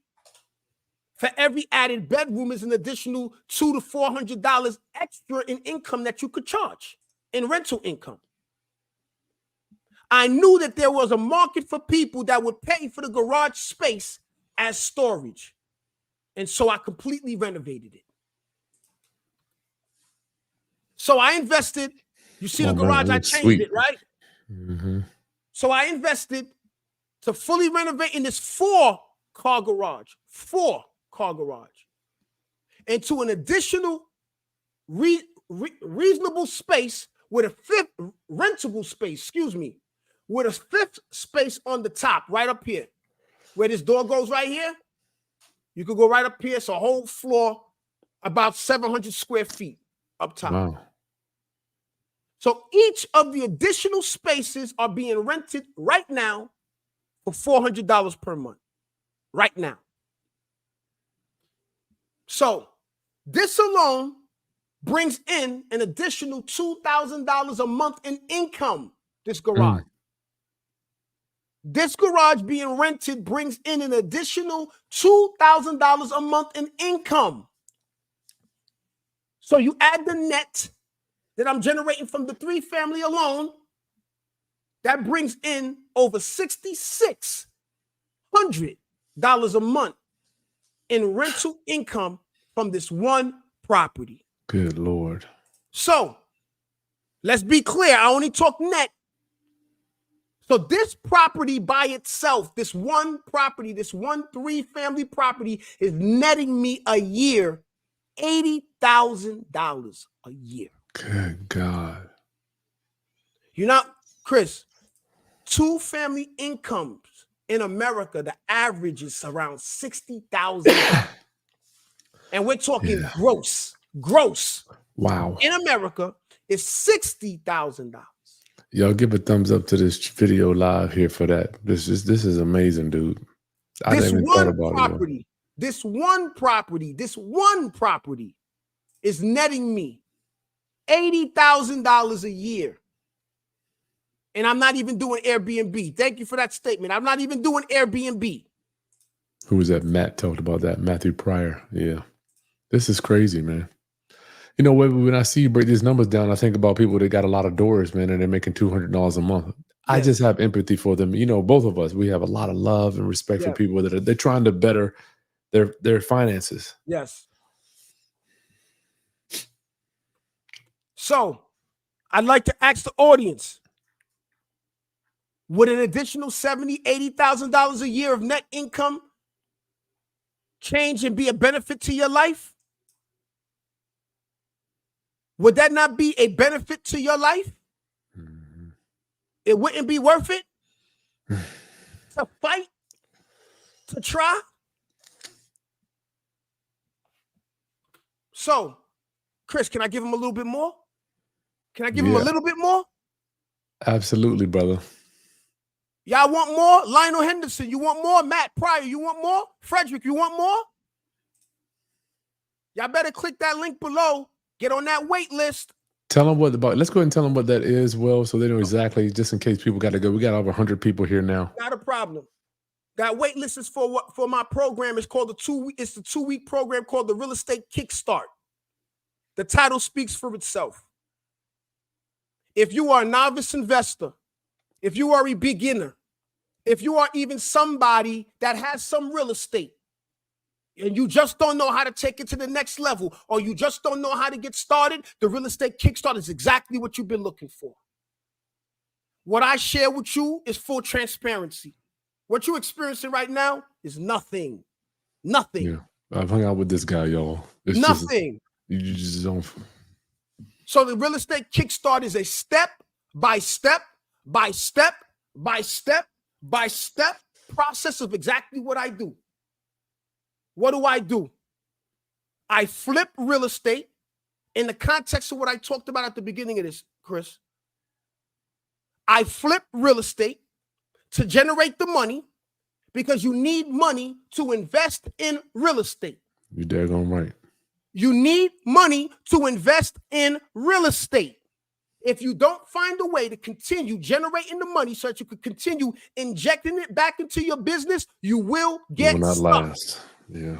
For every added bedroom is an additional $200 to $400 extra in income that you could charge in rental income. I knew that there was a market for people that would pay for the garage space as storage. And so I completely renovated it. So I invested. You see the garage, I changed it, right? Mm-hmm. So I invested to fully renovate in this 4-car garage, into an additional reasonable space with a 5th rentable space, with a 5th space on the top, right up here, where this door goes right here. You could go right up here. It's a whole floor, about 700 square feet up top. Wow. So each of the additional spaces are being rented right now for $400 per month. Right now. So this alone brings in an additional $2,000 a month in income, this garage. This garage being rented brings in an additional $2,000 a month in income. So you add the net that I'm generating from the 3-family alone, that brings in over $6,600 a month in rental income from this one property. Good Lord. So let's be clear. I only talk net. So this property by itself, this one property, this one 3-family property is netting me a year $80,000 a year. Good God. You know, Chris, 2-family incomes in America, the average is around $60,000. And we're talking gross. Wow. In America is $60,000. Y'all give a thumbs up to this video live here for that. This is amazing, dude. I never even thought about it. This one property is netting me $80,000 a year. And I'm not even doing Airbnb. Thank you for that statement. I'm not even doing Airbnb. Who was that? Matt talked about that. Matthew Pryor. Yeah. This is crazy, man. You know, when I see you break these numbers down, I think about people that got a lot of doors, man, and they're making $200 a month. Yes. I just have empathy for them. You know, both of us, we have a lot of love and respect for people that they're trying to better their finances. Yes. So I'd like to ask the audience, would an additional $70,000, $80,000 a year of net income change and be a benefit to your life? Would that not be a benefit to your life? Mm-hmm. It wouldn't be worth it to fight, to try? So, Chris, can I give him a little bit more? Can I give him a little bit more? Absolutely, brother. Y'all want more? Lionel Henderson, you want more? Matt Pryor, you want more? Frederick, you want more? Y'all better click that link below. Get on that wait list. Tell them let's go ahead and tell them what that is, Will, so they know exactly, just in case people got to go. We got over 100 people here now. Not a problem. That wait list is for my program. It's called the 2-week program called the Real Estate Kickstart. The title speaks for itself. If you are a novice investor, if you are a beginner, if you are even somebody that has some real estate, and you just don't know how to take it to the next level, or you just don't know how to get started, the Real Estate Kickstart is exactly what you've been looking for. What I share with you is full transparency. What you're experiencing right now is nothing. Nothing. Yeah, I've hung out with this guy, y'all. It's nothing. You just don't. So the Real Estate Kickstart is a step-by-step process of exactly what I do. What do? I flip real estate in the context of what I talked about at the beginning of this, Chris. I flip real estate to generate the money because you need money to invest in real estate. You're daggone right. You need money to invest in real estate. If you don't find a way to continue generating the money so that you could continue injecting it back into your business, you will get stuck. Last. Yeah.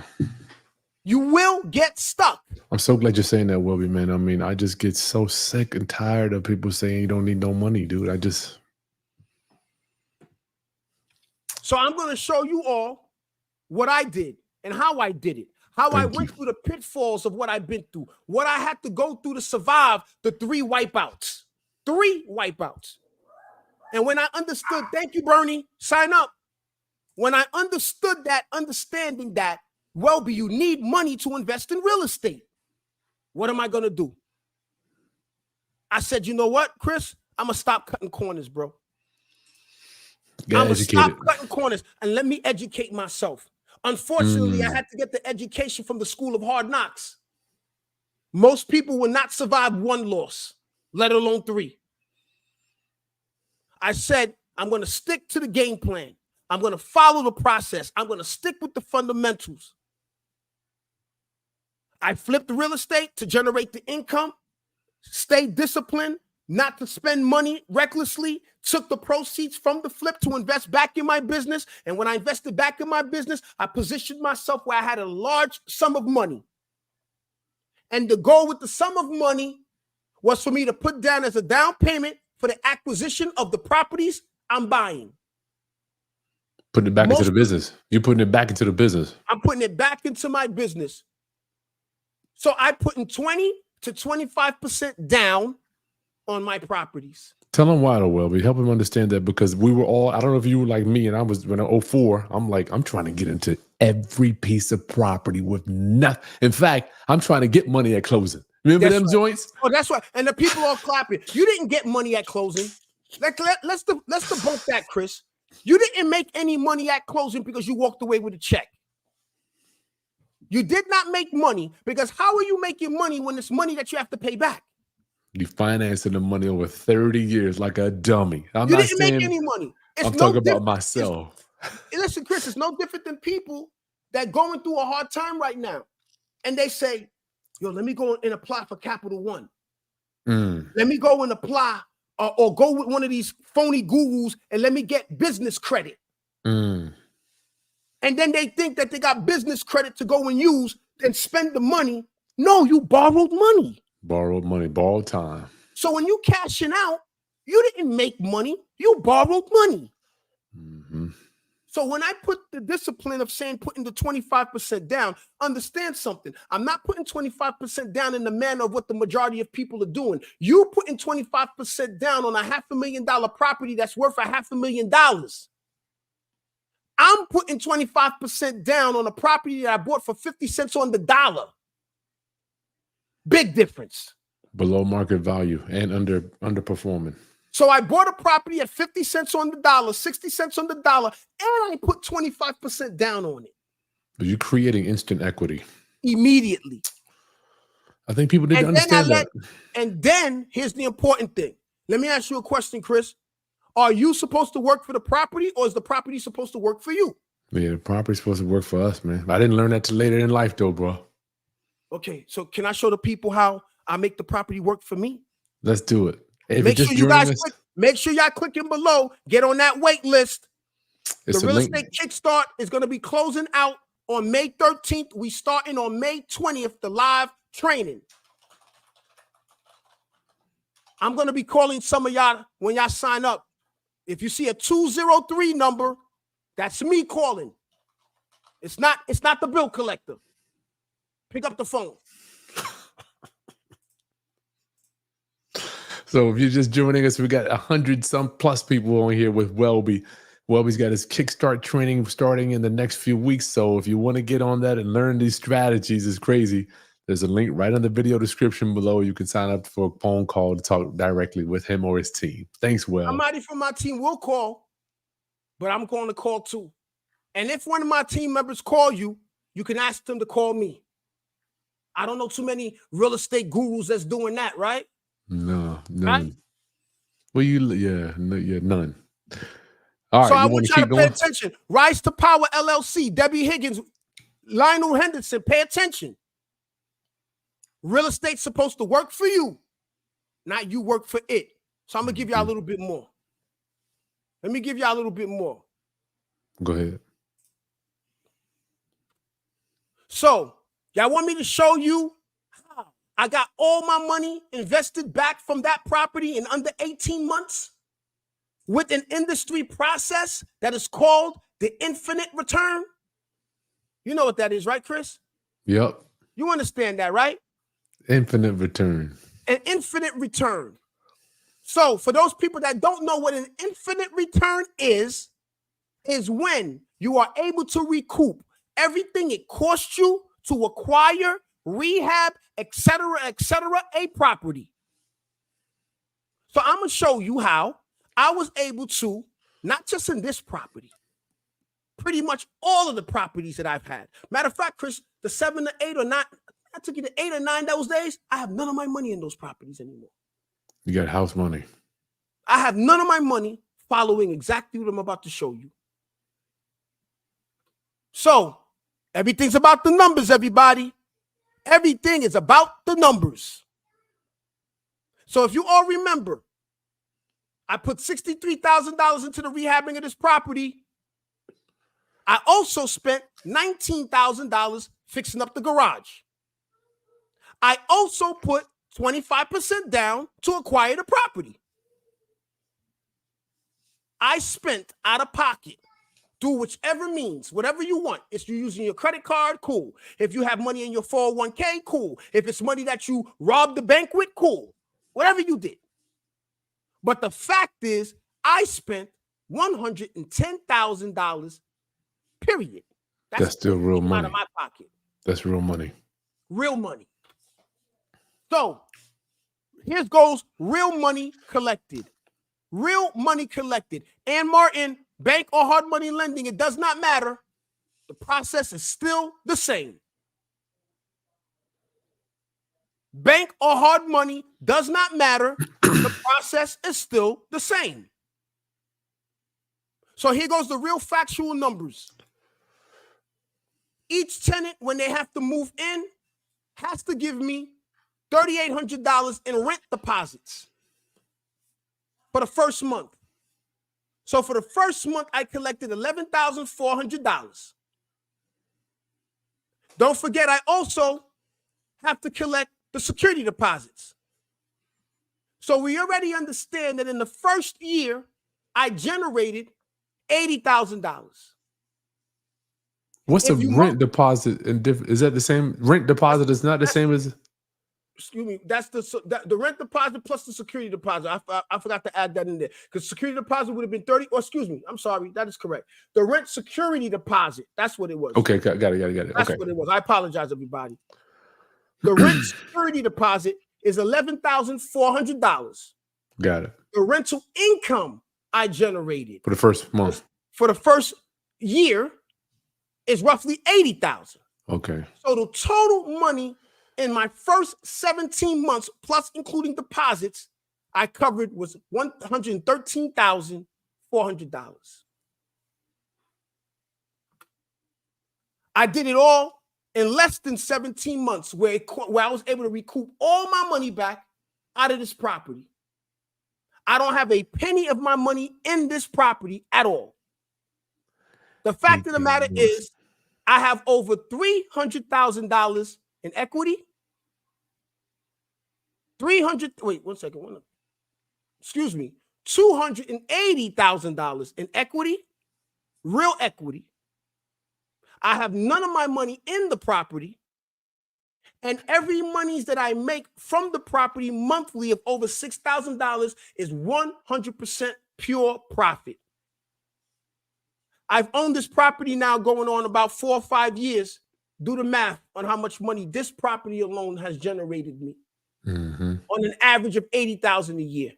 You will get stuck. I'm so glad you're saying that, Welby, man. I mean, I just get so sick and tired of people saying you don't need no money, dude. So I'm going to show you all what I did and how I did it. How I went through the pitfalls of what I've been through, what I had to go through to survive the 3 wipeouts. 3 wipeouts. And when I understood, thank you, Bernie, sign up. When I understood that, understanding that, Welby, you need money to invest in real estate. What am I going to do? I said, you know what, Chris? I'm going to stop cutting corners, bro. I'm going to stop cutting corners and let me educate myself. Unfortunately, I had to get the education from the School of Hard Knocks. Most people will not survive 1 loss, let alone 3. I said, I'm going to stick to the game plan. I'm going to follow the process. I'm going to stick with the fundamentals. I flipped the real estate to generate the income, stay disciplined, not to spend money recklessly, took the proceeds from the flip to invest back in my business. And when I invested back in my business, I positioned myself where I had a large sum of money. And the goal with the sum of money was for me to put down as a down payment for the acquisition of the properties I'm buying. Putting it back into the business. You're putting it back into the business. I'm putting it back into my business. So I put in 20 to 25% down on my properties. Tell them why though, Welby. Help them understand that, because we were all, I don't know if you were like me, and I was, when I was 04, I'm like, I'm trying to get into every piece of property with nothing. In fact, I'm trying to get money at closing. Remember them joints? Oh, that's right. And the people are clapping. You didn't get money at closing. Let's debunk that, Chris. You didn't make any money at closing because you walked away with a check. You did not make money because how are you making money when it's money that you have to pay back? You financing the money over 30 years like a dummy. You didn't make any money. I'm talking about myself. Listen, Chris, it's no different than people that going through a hard time right now. And they say, yo, let me go and apply for Capital One. Let me go and apply or go with one of these phony gurus and let me get business credit. And then they think that they got business credit to go and use and spend the money. No, you borrowed money. Borrowed money, borrowed time. So when you cashing out, you didn't make money. You borrowed money. So when I put the discipline of saying putting the 25% down, understand something. I'm not putting 25% down in the manner of what the majority of people are doing. You putting 25% down on a $500,000 property that's worth $500,000. I'm putting 25% down on a property that I bought for 50 cents on the dollar. Big difference. Below market value and underperforming. So I bought a property at 50 cents on the dollar, 60 cents on the dollar, and I put 25% down on it. But you're creating instant equity. Immediately. I think people didn't understand that. And then here's the important thing. Let me ask you a question, Chris. Are you supposed to work for the property, or is the property supposed to work for you? Yeah, the property's supposed to work for us, man. I didn't learn that till later in life, though, bro. Okay, so can I show the people how I make the property work for me? Let's do it. Make sure y'all clicking below. Get on that wait list. The real estate Kickstart is going to be closing out on May 13th. We starting on May 20th, the live training. I'm going to be calling some of y'all when y'all sign up. If you see a 203 number, that's me calling. It's not the bill collector. Pick up the phone. So if you're just joining us, we got 100+ people on here with Welby. Welby's got his Kickstart training starting in the next few weeks. So if you want to get on that and learn these strategies, it's crazy. There's a link right on the video description below. You can sign up for a phone call to talk directly with him or his team. Thanks, Will. Somebody from my team will call, but I'm going to call too. And if one of my team members call you, you can ask them to call me. I don't know too many real estate gurus that's doing that, right? No, none. Right? Well, none. All right, so I want you to pay attention. Rise to Power LLC, Debbie Higgins, Lionel Henderson, pay attention. Real estate's supposed to work for you. not you work for it. So I'm going to give y'all a little bit more. Let me give y'all a little bit more. Go ahead. So, y'all want me to show you how I got all my money invested back from that property in under 18 months with an industry process that is called the infinite return? You know what that is, right, Chris? Yep. You understand that, right? Infinite return. An infinite return. So, for those people that don't know what an infinite return is when you are able to recoup everything it cost you to acquire, rehab, etc., a property. So I'm going to show you how I was able to, not just in this property, pretty much all of the properties that I've had. Matter of fact, Chris, the 7 to 8 or 9, I took you to 8 or 9 those days. I have none of my money in those properties anymore. You got house money. I have none of my money following exactly what I'm about to show you. So, everything's about the numbers, everybody. Everything is about the numbers. So, if you all remember, I put $63,000 into the rehabbing of this property. I also spent $19,000 fixing up the garage. I also put 25% down to acquire the property. I spent out of pocket. Do whichever means, whatever you want. If you're using your credit card, cool. If you have money in your 401k, cool. If it's money that you robbed the bank with, cool. Whatever you did. But the fact is, I spent $110,000, period. That's still real money. Out of my pocket. That's real money. Real money. So, here goes real money collected. Real money collected. And Martin, bank or hard money lending, it does not matter. The process is still the same. Bank or hard money does not matter. The process is still the same. So here goes the real factual numbers. Each tenant, when they have to move in, has to give me $3,800 in rent deposits for the first month. So for the first month, I collected $11,400. Don't forget, I also have to collect the security deposits. So we already understand that in the first year, I generated $80,000. What's a rent deposit? Is that the same? Rent deposit is not the same as... Excuse me, that's the rent deposit plus the security deposit. I forgot to add that in there because security deposit would have been 30. Or excuse me, I'm sorry, that is correct. The rent security deposit, that's what it was. Okay, got it. That's what it was. I apologize, everybody. The rent security deposit is $11,400. Got it. The rental income I generated for the first month, for the first year, is roughly $80,000. Okay. So the total money in my first 17 months, plus including deposits, I covered was $113,400. I did it all in less than 17 months, where I was able to recoup all my money back out of this property. I don't have a penny of my money in this property at all. The fact of the matter is, I have over $300,000 in equity. $280,000 in equity, real equity. I have none of my money in the property. And every monies that I make from the property monthly of over $6,000 is 100% pure profit. I've owned this property now going on about 4 or 5 years. Do the math on how much money this property alone has generated me. On an average of $80,000 a year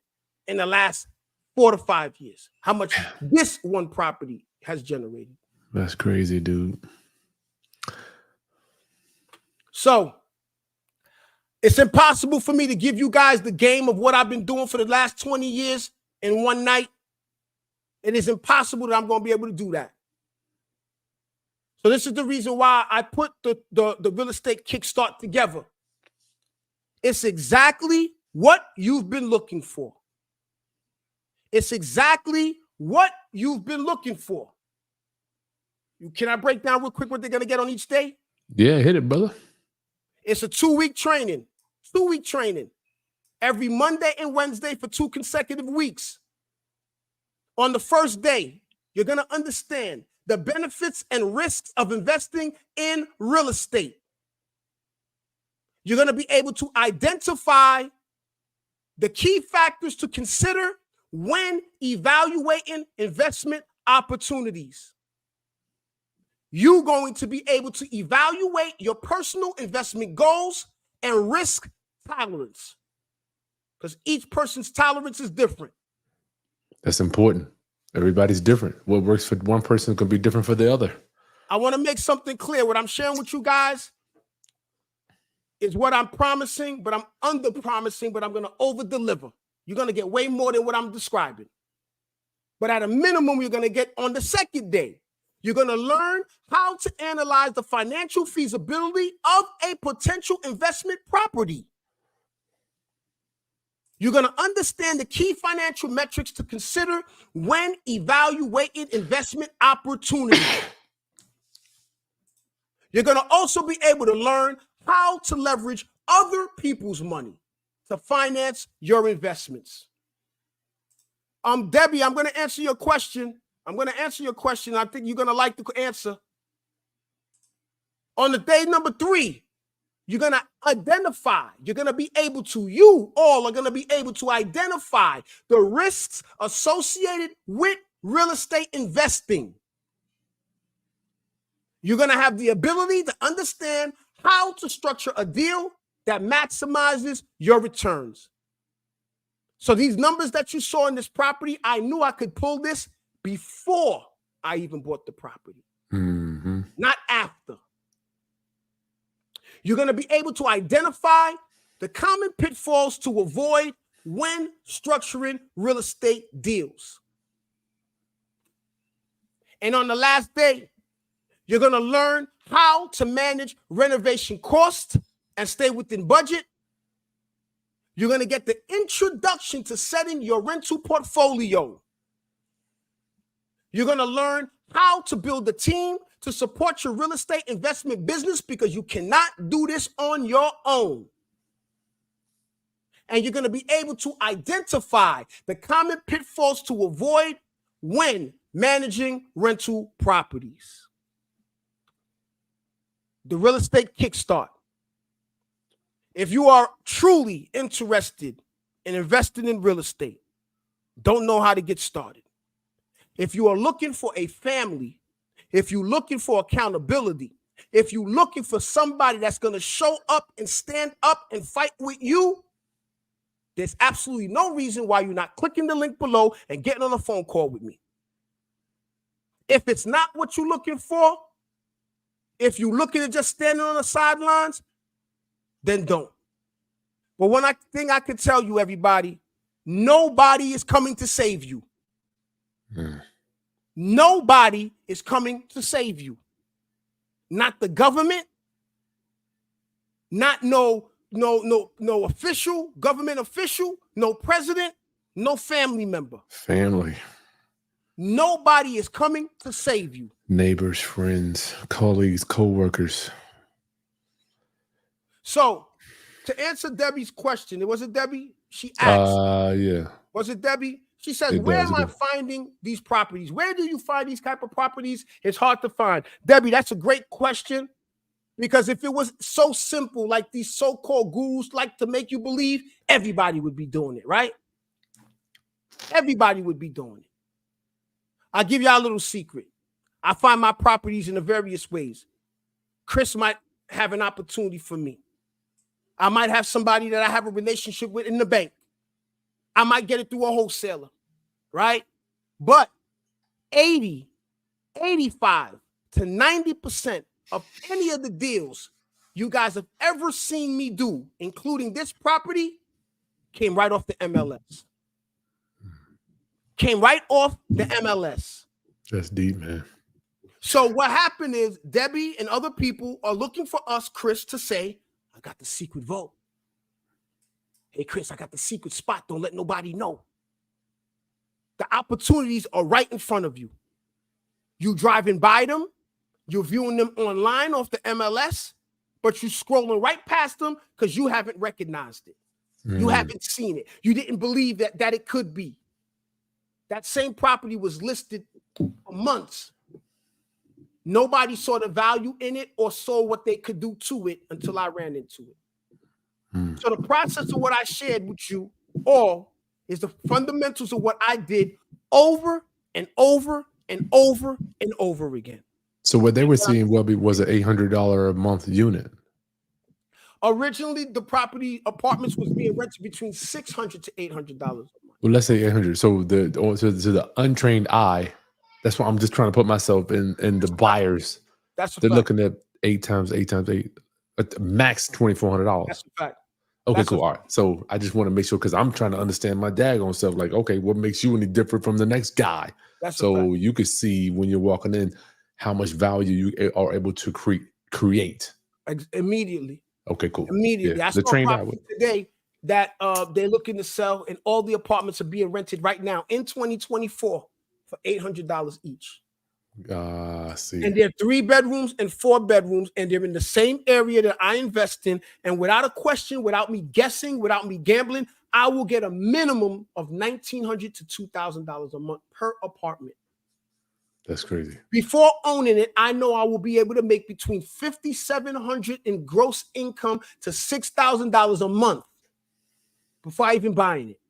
in the last 4 to 5 years. How much this one property has generated. That's crazy, dude. So it's impossible for me to give you guys the game of what I've been doing for the last 20 years in one night. It is impossible that I'm going to be able to do that. So this is the reason why I put the real estate kickstart together. It's exactly what you've been looking for. It's exactly what you've been looking for. Can I break down real quick what they're going to get on each day? Yeah, hit it, brother. It's a 2-week training. 2-week training. Every Monday and Wednesday for 2 consecutive weeks. On the first day, you're going to understand the benefits and risks of investing in real estate. You're going to be able to identify the key factors to consider when evaluating investment opportunities. You're going to be able to evaluate your personal investment goals and risk tolerance, because each person's tolerance is different. That's important. Everybody's different. What works for one person could be different for the other. I want to make something clear. What I'm sharing with you guys is what I'm promising, but I'm under promising, but I'm going to over deliver. You're going to get way more than what I'm describing. But at a minimum, you're going to get on the second day. You're going to learn how to analyze the financial feasibility of a potential investment property. You're going to understand the key financial metrics to consider when evaluating investment opportunities. You're going to also be able to learn how to leverage other people's money to finance your investments. Debbie, I'm going to answer your question. I think you're going to like the answer. On the day number 3, you're going to identify, you all are going to be able to identify the risks associated with real estate investing. You're going to have the ability to understand how to structure a deal that maximizes your returns. So these numbers that you saw in this property, I knew I could pull this before I even bought the property, not after. You're going to be able to identify the common pitfalls to avoid when structuring real estate deals. And on the last day, you're going to learn how to manage renovation costs and stay within budget. You're going to get the introduction to setting your rental portfolio. You're going to learn how to build a team to support your real estate investment business, because you cannot do this on your own. And you're going to be able to identify the common pitfalls to avoid when managing rental properties. The real estate Kickstart. If you are truly interested in investing in real estate, don't know how to get started, if you are looking for a family, if you're looking for accountability, if you're looking for somebody that's going to show up and stand up and fight with you, there's absolutely no reason why you're not clicking the link below and getting on a phone call with me. If it's not what you're looking for, if you're looking at just standing on the sidelines, then don't. But one thing I can tell you, everybody, nobody is coming to save you. Nobody is coming to save you. Not the government, not no official, government official, no president, no family member. Nobody is coming to save you. Neighbors, friends, colleagues, co-workers. So, to answer Debbie's question, it wasn't Debbie? She asked. Yeah. Was it Debbie? She says, where am I finding these properties? Where do you find these type of properties? It's hard to find. Debbie, that's a great question, because if it was so simple, like these so-called gurus like to make you believe, everybody would be doing it, right? Everybody would be doing it. I'll give y'all a little secret. I find my properties in the various ways. Chris might have an opportunity for me. I might have somebody that I have a relationship with in the bank. I might get it through a wholesaler, right? But 80, 85 to 90% of any of the deals you guys have ever seen me do, including this property, came right off the MLS. Came right off the MLS. That's deep, man. So what happened is Debbie and other people are looking for us, Chris, to say, I got the secret vote. Hey, Chris, I got the secret spot. Don't let nobody know. The opportunities are right in front of you. You driving by them, you're viewing them online off the MLS, but you're scrolling right past them because you haven't recognized it. You haven't seen it. You didn't believe that it could be. That same property was listed for months. Nobody saw the value in it or saw what they could do to it until I ran into it. So the process of what I shared with you all is the fundamentals of what I did over and over and over and over again. So what they were seeing, Welby, was an $800 a month unit. Originally, the apartments was being rented between $600 to $800 a month. Well, let's say 800. So the untrained eye, that's why I'm just trying to put myself in the buyers. They're looking at 8 times 8, max $2,400. That's a fact. Okay, cool. All right. So I just want to make sure, because I'm trying to understand my daggone stuff. Like, okay, what makes you any different from the next guy? So you could see when you're walking in how much value you are able to create immediately. Okay, cool. Immediately. Yeah, I saw a property today that they're looking to sell, and all the apartments are being rented right now in 2024 for $800 each. See. And they're 3 bedrooms and 4 bedrooms, and they're in the same area that I invest in. And without a question, without me guessing, without me gambling, I will get a minimum of $1,900 to $2,000 a month per apartment. That's crazy. Before owning it, I know I will be able to make between $5,700 in gross income to $6,000 a month before I even buying it.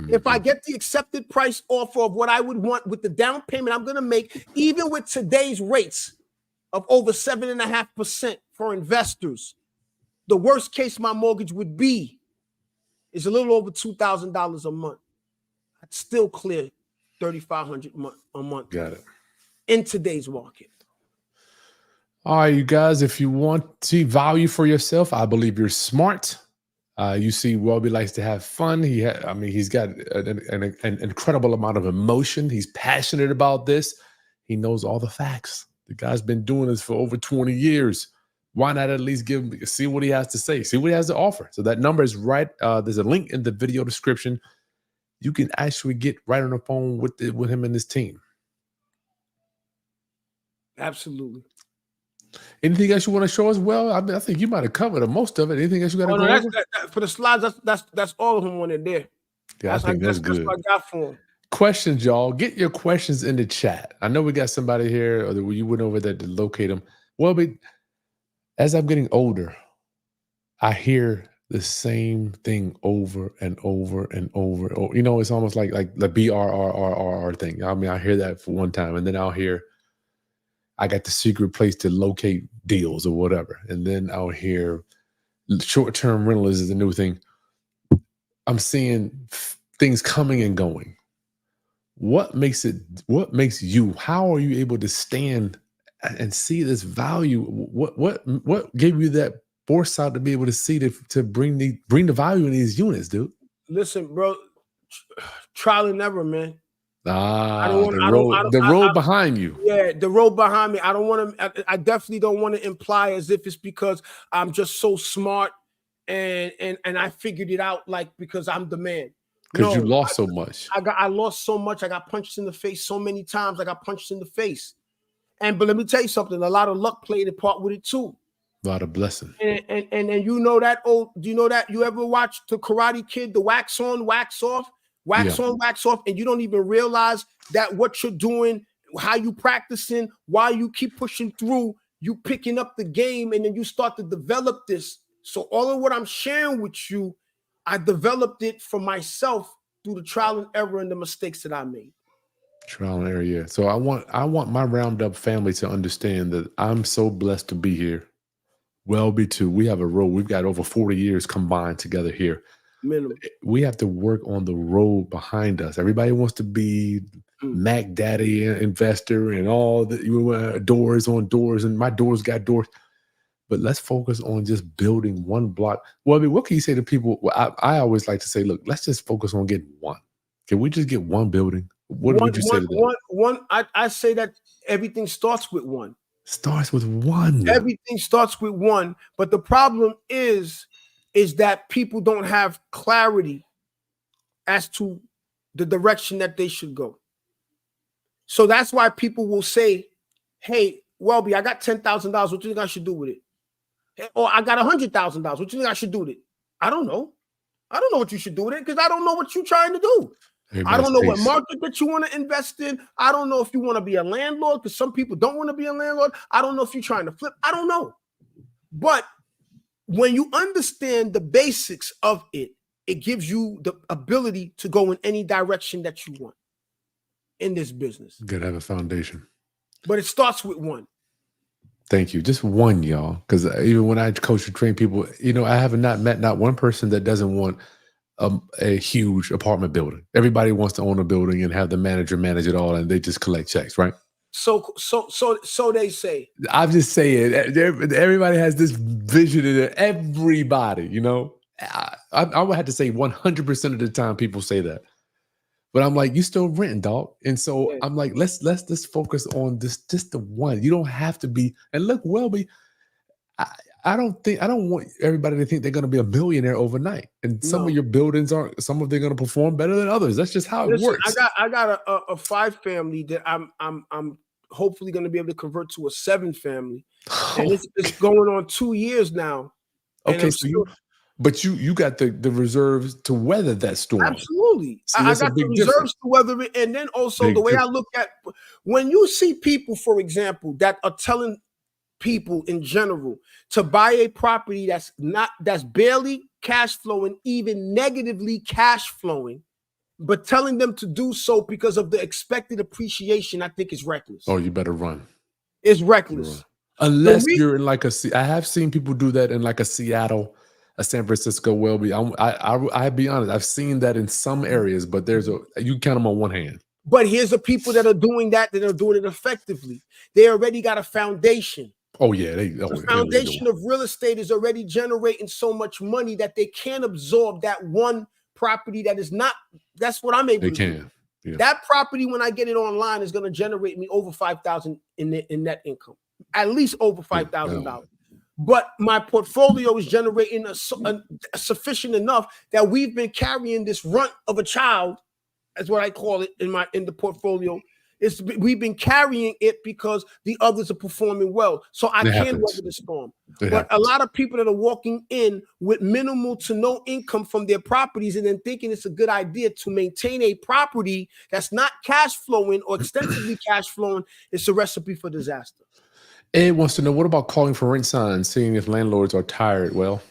If I get the accepted price offer of what I would want with the down payment I'm going to make, even with today's rates of over 7.5% for investors, the worst case my mortgage would be is a little over $2,000 a month. I'd still clear $3,500 a month. Got it. In today's market. All right, you guys, if you want to see value for yourself, I believe you're smart. You see, Welby likes to have fun. He's got an incredible amount of emotion. He's passionate about this. He knows all the facts. The guy's been doing this for over 20 years. Why not at least see what he has to say, see what he has to offer? So that number is right. There's a link in the video description. You can actually get right on the phone with him and his team. Absolutely. Anything else you want to show us? Well, I think you might have covered most of it. Anything else you got to go over? For the slides, that's all of them on there. Yeah, I think that's good. That's what I got for them. Questions, y'all. Get your questions in the chat. I know we got somebody here, or you went over there to locate them. Well, but as I'm getting older, I hear the same thing over and over and over. You know, it's almost like the BRRRR thing. I mean, I hear that for one time, and then I'll hear, I got the secret place to locate deals or whatever. And then I'll hear short-term rental is the new thing. I'm seeing things coming and going. What makes you, how are you able to stand and see this value? What gave you that foresight to be able to see to bring the value in these units, dude? Listen, bro, trial and error, man. The road behind you. Yeah, the road behind me. I definitely don't want to imply as if it's because I'm just so smart and I figured it out, like, because I'm the man. Because you lost so much. I lost so much. I got punched in the face so many times. I got punched in the face. But let me tell you something. A lot of luck played a part with it too. A lot of blessing. And you know that do you know that you ever watched the Karate Kid, the wax on, wax off? Wax on, wax off, and you don't even realize that what you're doing, how you practicing, while you keep pushing through, you picking up the game, and then you start to develop this. So all of what I'm sharing with you, I developed it for myself through the trial and error and the mistakes that I made. Trial and error, yeah. So I want my Roundup family to understand that I'm so blessed to be here. Wellby too. We have a road. We've got over 40 years combined together here. Minimum. We have to work on the road behind us. Everybody wants to be Mac Daddy investor and all the doors on doors, and my doors got doors. But let's focus on just building one block. Well, I mean, what can you say to people? Well, I always like to say, look, let's just focus on getting one. Can we just get one building? What would you say to that? I say that everything starts with one. Starts with one. Everything starts with one. But the problem is is that people don't have clarity as to the direction that they should go. So that's why people will say, hey, Welby, I got $10,000. What do you think I should do with it? Or I got $100,000. What do you think I should do with it? I don't know. I don't know what you should do with it because I don't know what you're trying to do. I don't know what market that you want to invest in. I don't know if you want to be a landlord because some people don't want to be a landlord. I don't know if you're trying to flip. I don't know. But when you understand the basics of it, it gives you the ability to go in any direction that you want in this business. You gotta have a foundation. But it starts with one. Thank you. Just one, y'all. Because even when I coach and train people, I have not met not one person that doesn't want a huge apartment building. Everybody wants to own a building and have the manager manage it all, and they just collect checks, right? So they say. I'm just saying, everybody has this vision in it. Everybody, I would have to say 100% of the time people say that. But I'm like, you still renting, dog. And so yeah. I'm like, let's just focus on this, just the one. You don't have to be. And look, Welby, I don't want everybody to think they're going to be a millionaire overnight. And some of your buildings aren't. Some of them are going to perform better than others. That's just how it works. I got a 5-family that I'm hopefully going to be able to convert to a 7-family, and it's going on 2 years now. Okay, so you got the reserves to weather that storm. Absolutely. See, I got the reserves to weather it. And then also the way I look at when you see people, for example, that are telling people in general to buy a property that's barely cash flowing, even negatively cash flowing, but telling them to do so because of the expected appreciation, I think is reckless. Oh, you better run. It's reckless. Unless you're in I have seen people do that in like a Seattle, a San Francisco, Welby. I'll be honest. I've seen that in some areas, but you count them on one hand. But here's the people that are doing that are doing it effectively. They already got a foundation. Oh yeah, the foundation of real estate is already generating so much money that they can't absorb that one property that is not. That's what I'm able to do. Yeah. That property, when I get it online, is going to generate me over $5,000 in net income, at least over $5,000. But my portfolio is generating a sufficient enough that we've been carrying this runt of a child, that's what I call it in the portfolio. We've been carrying it because the others are performing well. So I can weather the storm. But a lot of people that are walking in with minimal to no income from their properties and then thinking it's a good idea to maintain a property that's not cash flowing or extensively cash flowing, it's a recipe for disaster. Ed wants to know, what about calling for rent signs, seeing if landlords are tired? Well,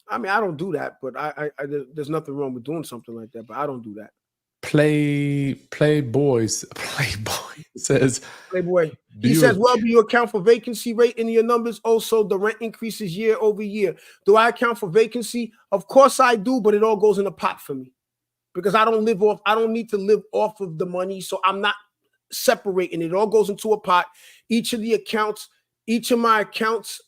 I mean, I don't do that, but there's nothing wrong with doing something like that, but I don't do that. Playboy says, Playboy. He says, well, do you account for vacancy rate in your numbers? Also, the rent increases year over year. Do I account for vacancy? Of course I do, but it all goes in a pot for me because I don't need to live off of the money. So I'm not separating. It all goes into a pot. Each of my accounts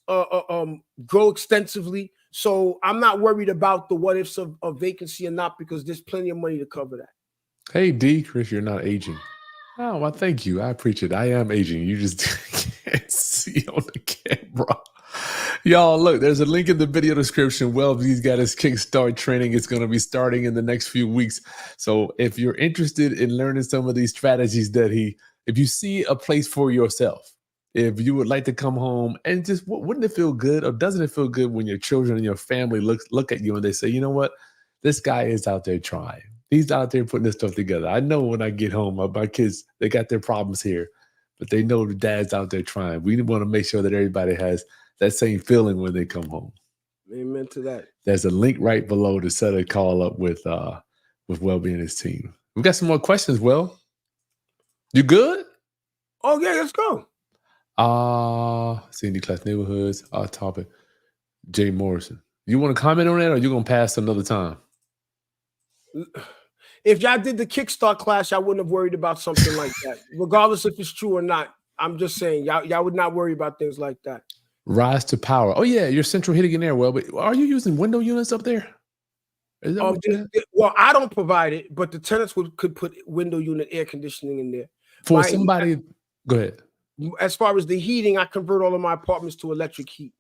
grow extensively. So I'm not worried about the what ifs of vacancy or not, because there's plenty of money to cover that. Hey, D, Chris, you're not aging. Oh, well, thank you. I appreciate it. I am aging. You just can't see on the camera. Y'all, look, there's a link in the video description. Welby's got his Kickstart training. It's going to be starting in the next few weeks. So if you're interested in learning some of these strategies if you see a place for yourself, if you would like to come home and just, wouldn't it feel good, or doesn't it feel good when your children and your family look at you and they say, you know what, this guy is out there trying. He's out there putting this stuff together. I know when I get home, my kids, they got their problems here, but they know the dad's out there trying. We want to make sure that everybody has that same feeling when they come home. Amen to that. There's a link right below to set a call up with Welby and his team. We got some more questions, Will. You good? Oh, yeah, let's go. Cindy Class Neighborhoods, topic. Jay Morrison. You want to comment on that, or you going to pass another time? If y'all did the Kickstart class, I wouldn't have worried about something like that, regardless if it's true or not. I'm just saying, y'all would not worry about things like that. Rise to power. Oh yeah, your central heating and air. Well, but are you using window units up there? Is that well, I don't provide it, but the tenants could put window unit air conditioning in there. For somebody, go ahead. As far as the heating, I convert all of my apartments to electric heat.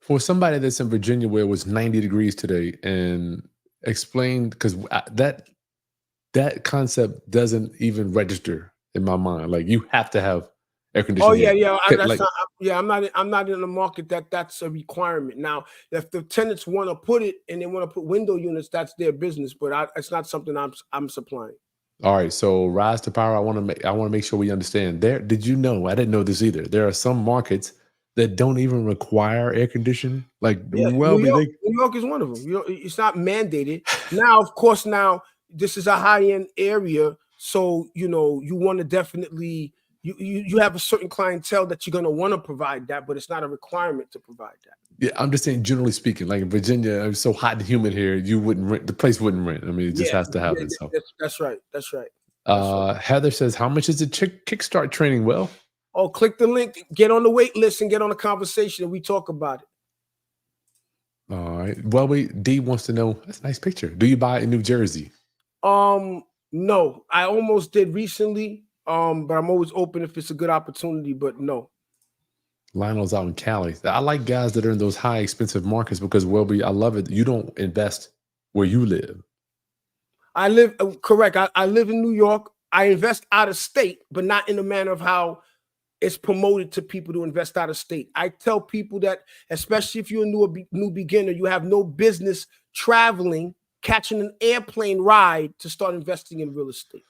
For somebody that's in Virginia where it was 90 degrees today, and explain, because that concept doesn't even register in my mind. Like, you have to have air Oh conditioning yeah, here. yeah. That's Like, not. Yeah, I'm not in the market that's a requirement. Now, if the tenants want to put it and they want to put window units, that's their business. But it's not something I'm supplying. all right, so rise to power. I want to make sure we understand. There, did you know? I didn't know this either. There are some markets that don't even require air conditioning. Like Yeah, New Welby, York. New York is one of them. You know, it's not mandated. Now, of course, now this is a high end area, so you know you want to definitely you have a certain clientele that you're going to want to provide that, but it's not a requirement to provide that. yeah, I'm just saying, generally speaking, like in Virginia, it's so hot and humid here. You wouldn't rent the place. Wouldn't rent. I mean, it just Yeah, has to yeah, happen. So, that's right. That's right. That's right. Heather says, "How much is the Kickstart training?" Well, Oh, click the link, get on the wait list, and get on the conversation, and we talk about it. all right. Welby D wants to know. That's a nice picture. Do you buy in New Jersey? No, I almost did recently. But I'm always open if it's a good opportunity. But no, Lionel's out in Cali. I like guys that are in those high expensive markets because, Welby, I love it. You don't invest where you live. I live correct. I live in New York. I invest out of state, but not in the manner of how it's promoted to people to invest out of state. I tell people that, especially if you're a new beginner, you have no business traveling, catching an airplane ride to start investing in real estate.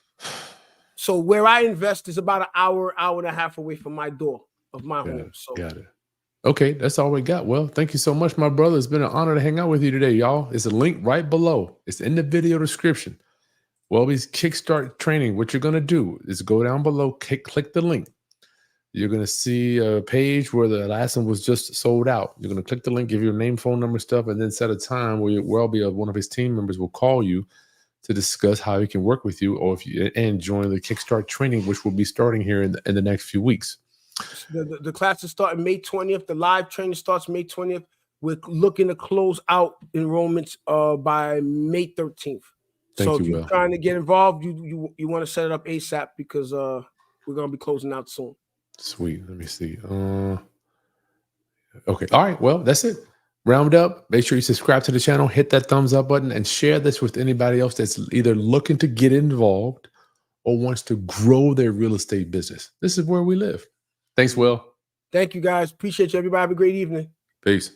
So where I invest is about an hour and a half away from my door of my home. So Got it. Okay, that's all we got. Well, thank you so much, my brother. It's been an honor to hang out with you today, y'all. It's a link right below. It's in the video description. Welby's Kickstart training. What you're gonna do is go down below, click the link. You're gonna see a page where the last one was just sold out. You're gonna click the link, give your name, phone number, stuff, and then set a time where Welby or one of his team members will call you to discuss how he can work with you, or if you and join the Kickstart training, which will be starting here in the next few weeks. the classes start May 20th. The live training starts May 20th. We're looking to close out enrollments by May 13th. So Thank if you, you're Will. trying to get involved, you want to set it up ASAP because we're gonna be closing out soon. Sweet. Let me see. Okay. All right. Well, that's it. Round up. Make sure you subscribe to the channel, hit that thumbs up button, and share this with anybody else that's either looking to get involved or wants to grow their real estate business. This is where we live. Thanks, Will. Thank you guys. Appreciate you. Everybody have a great evening. Peace.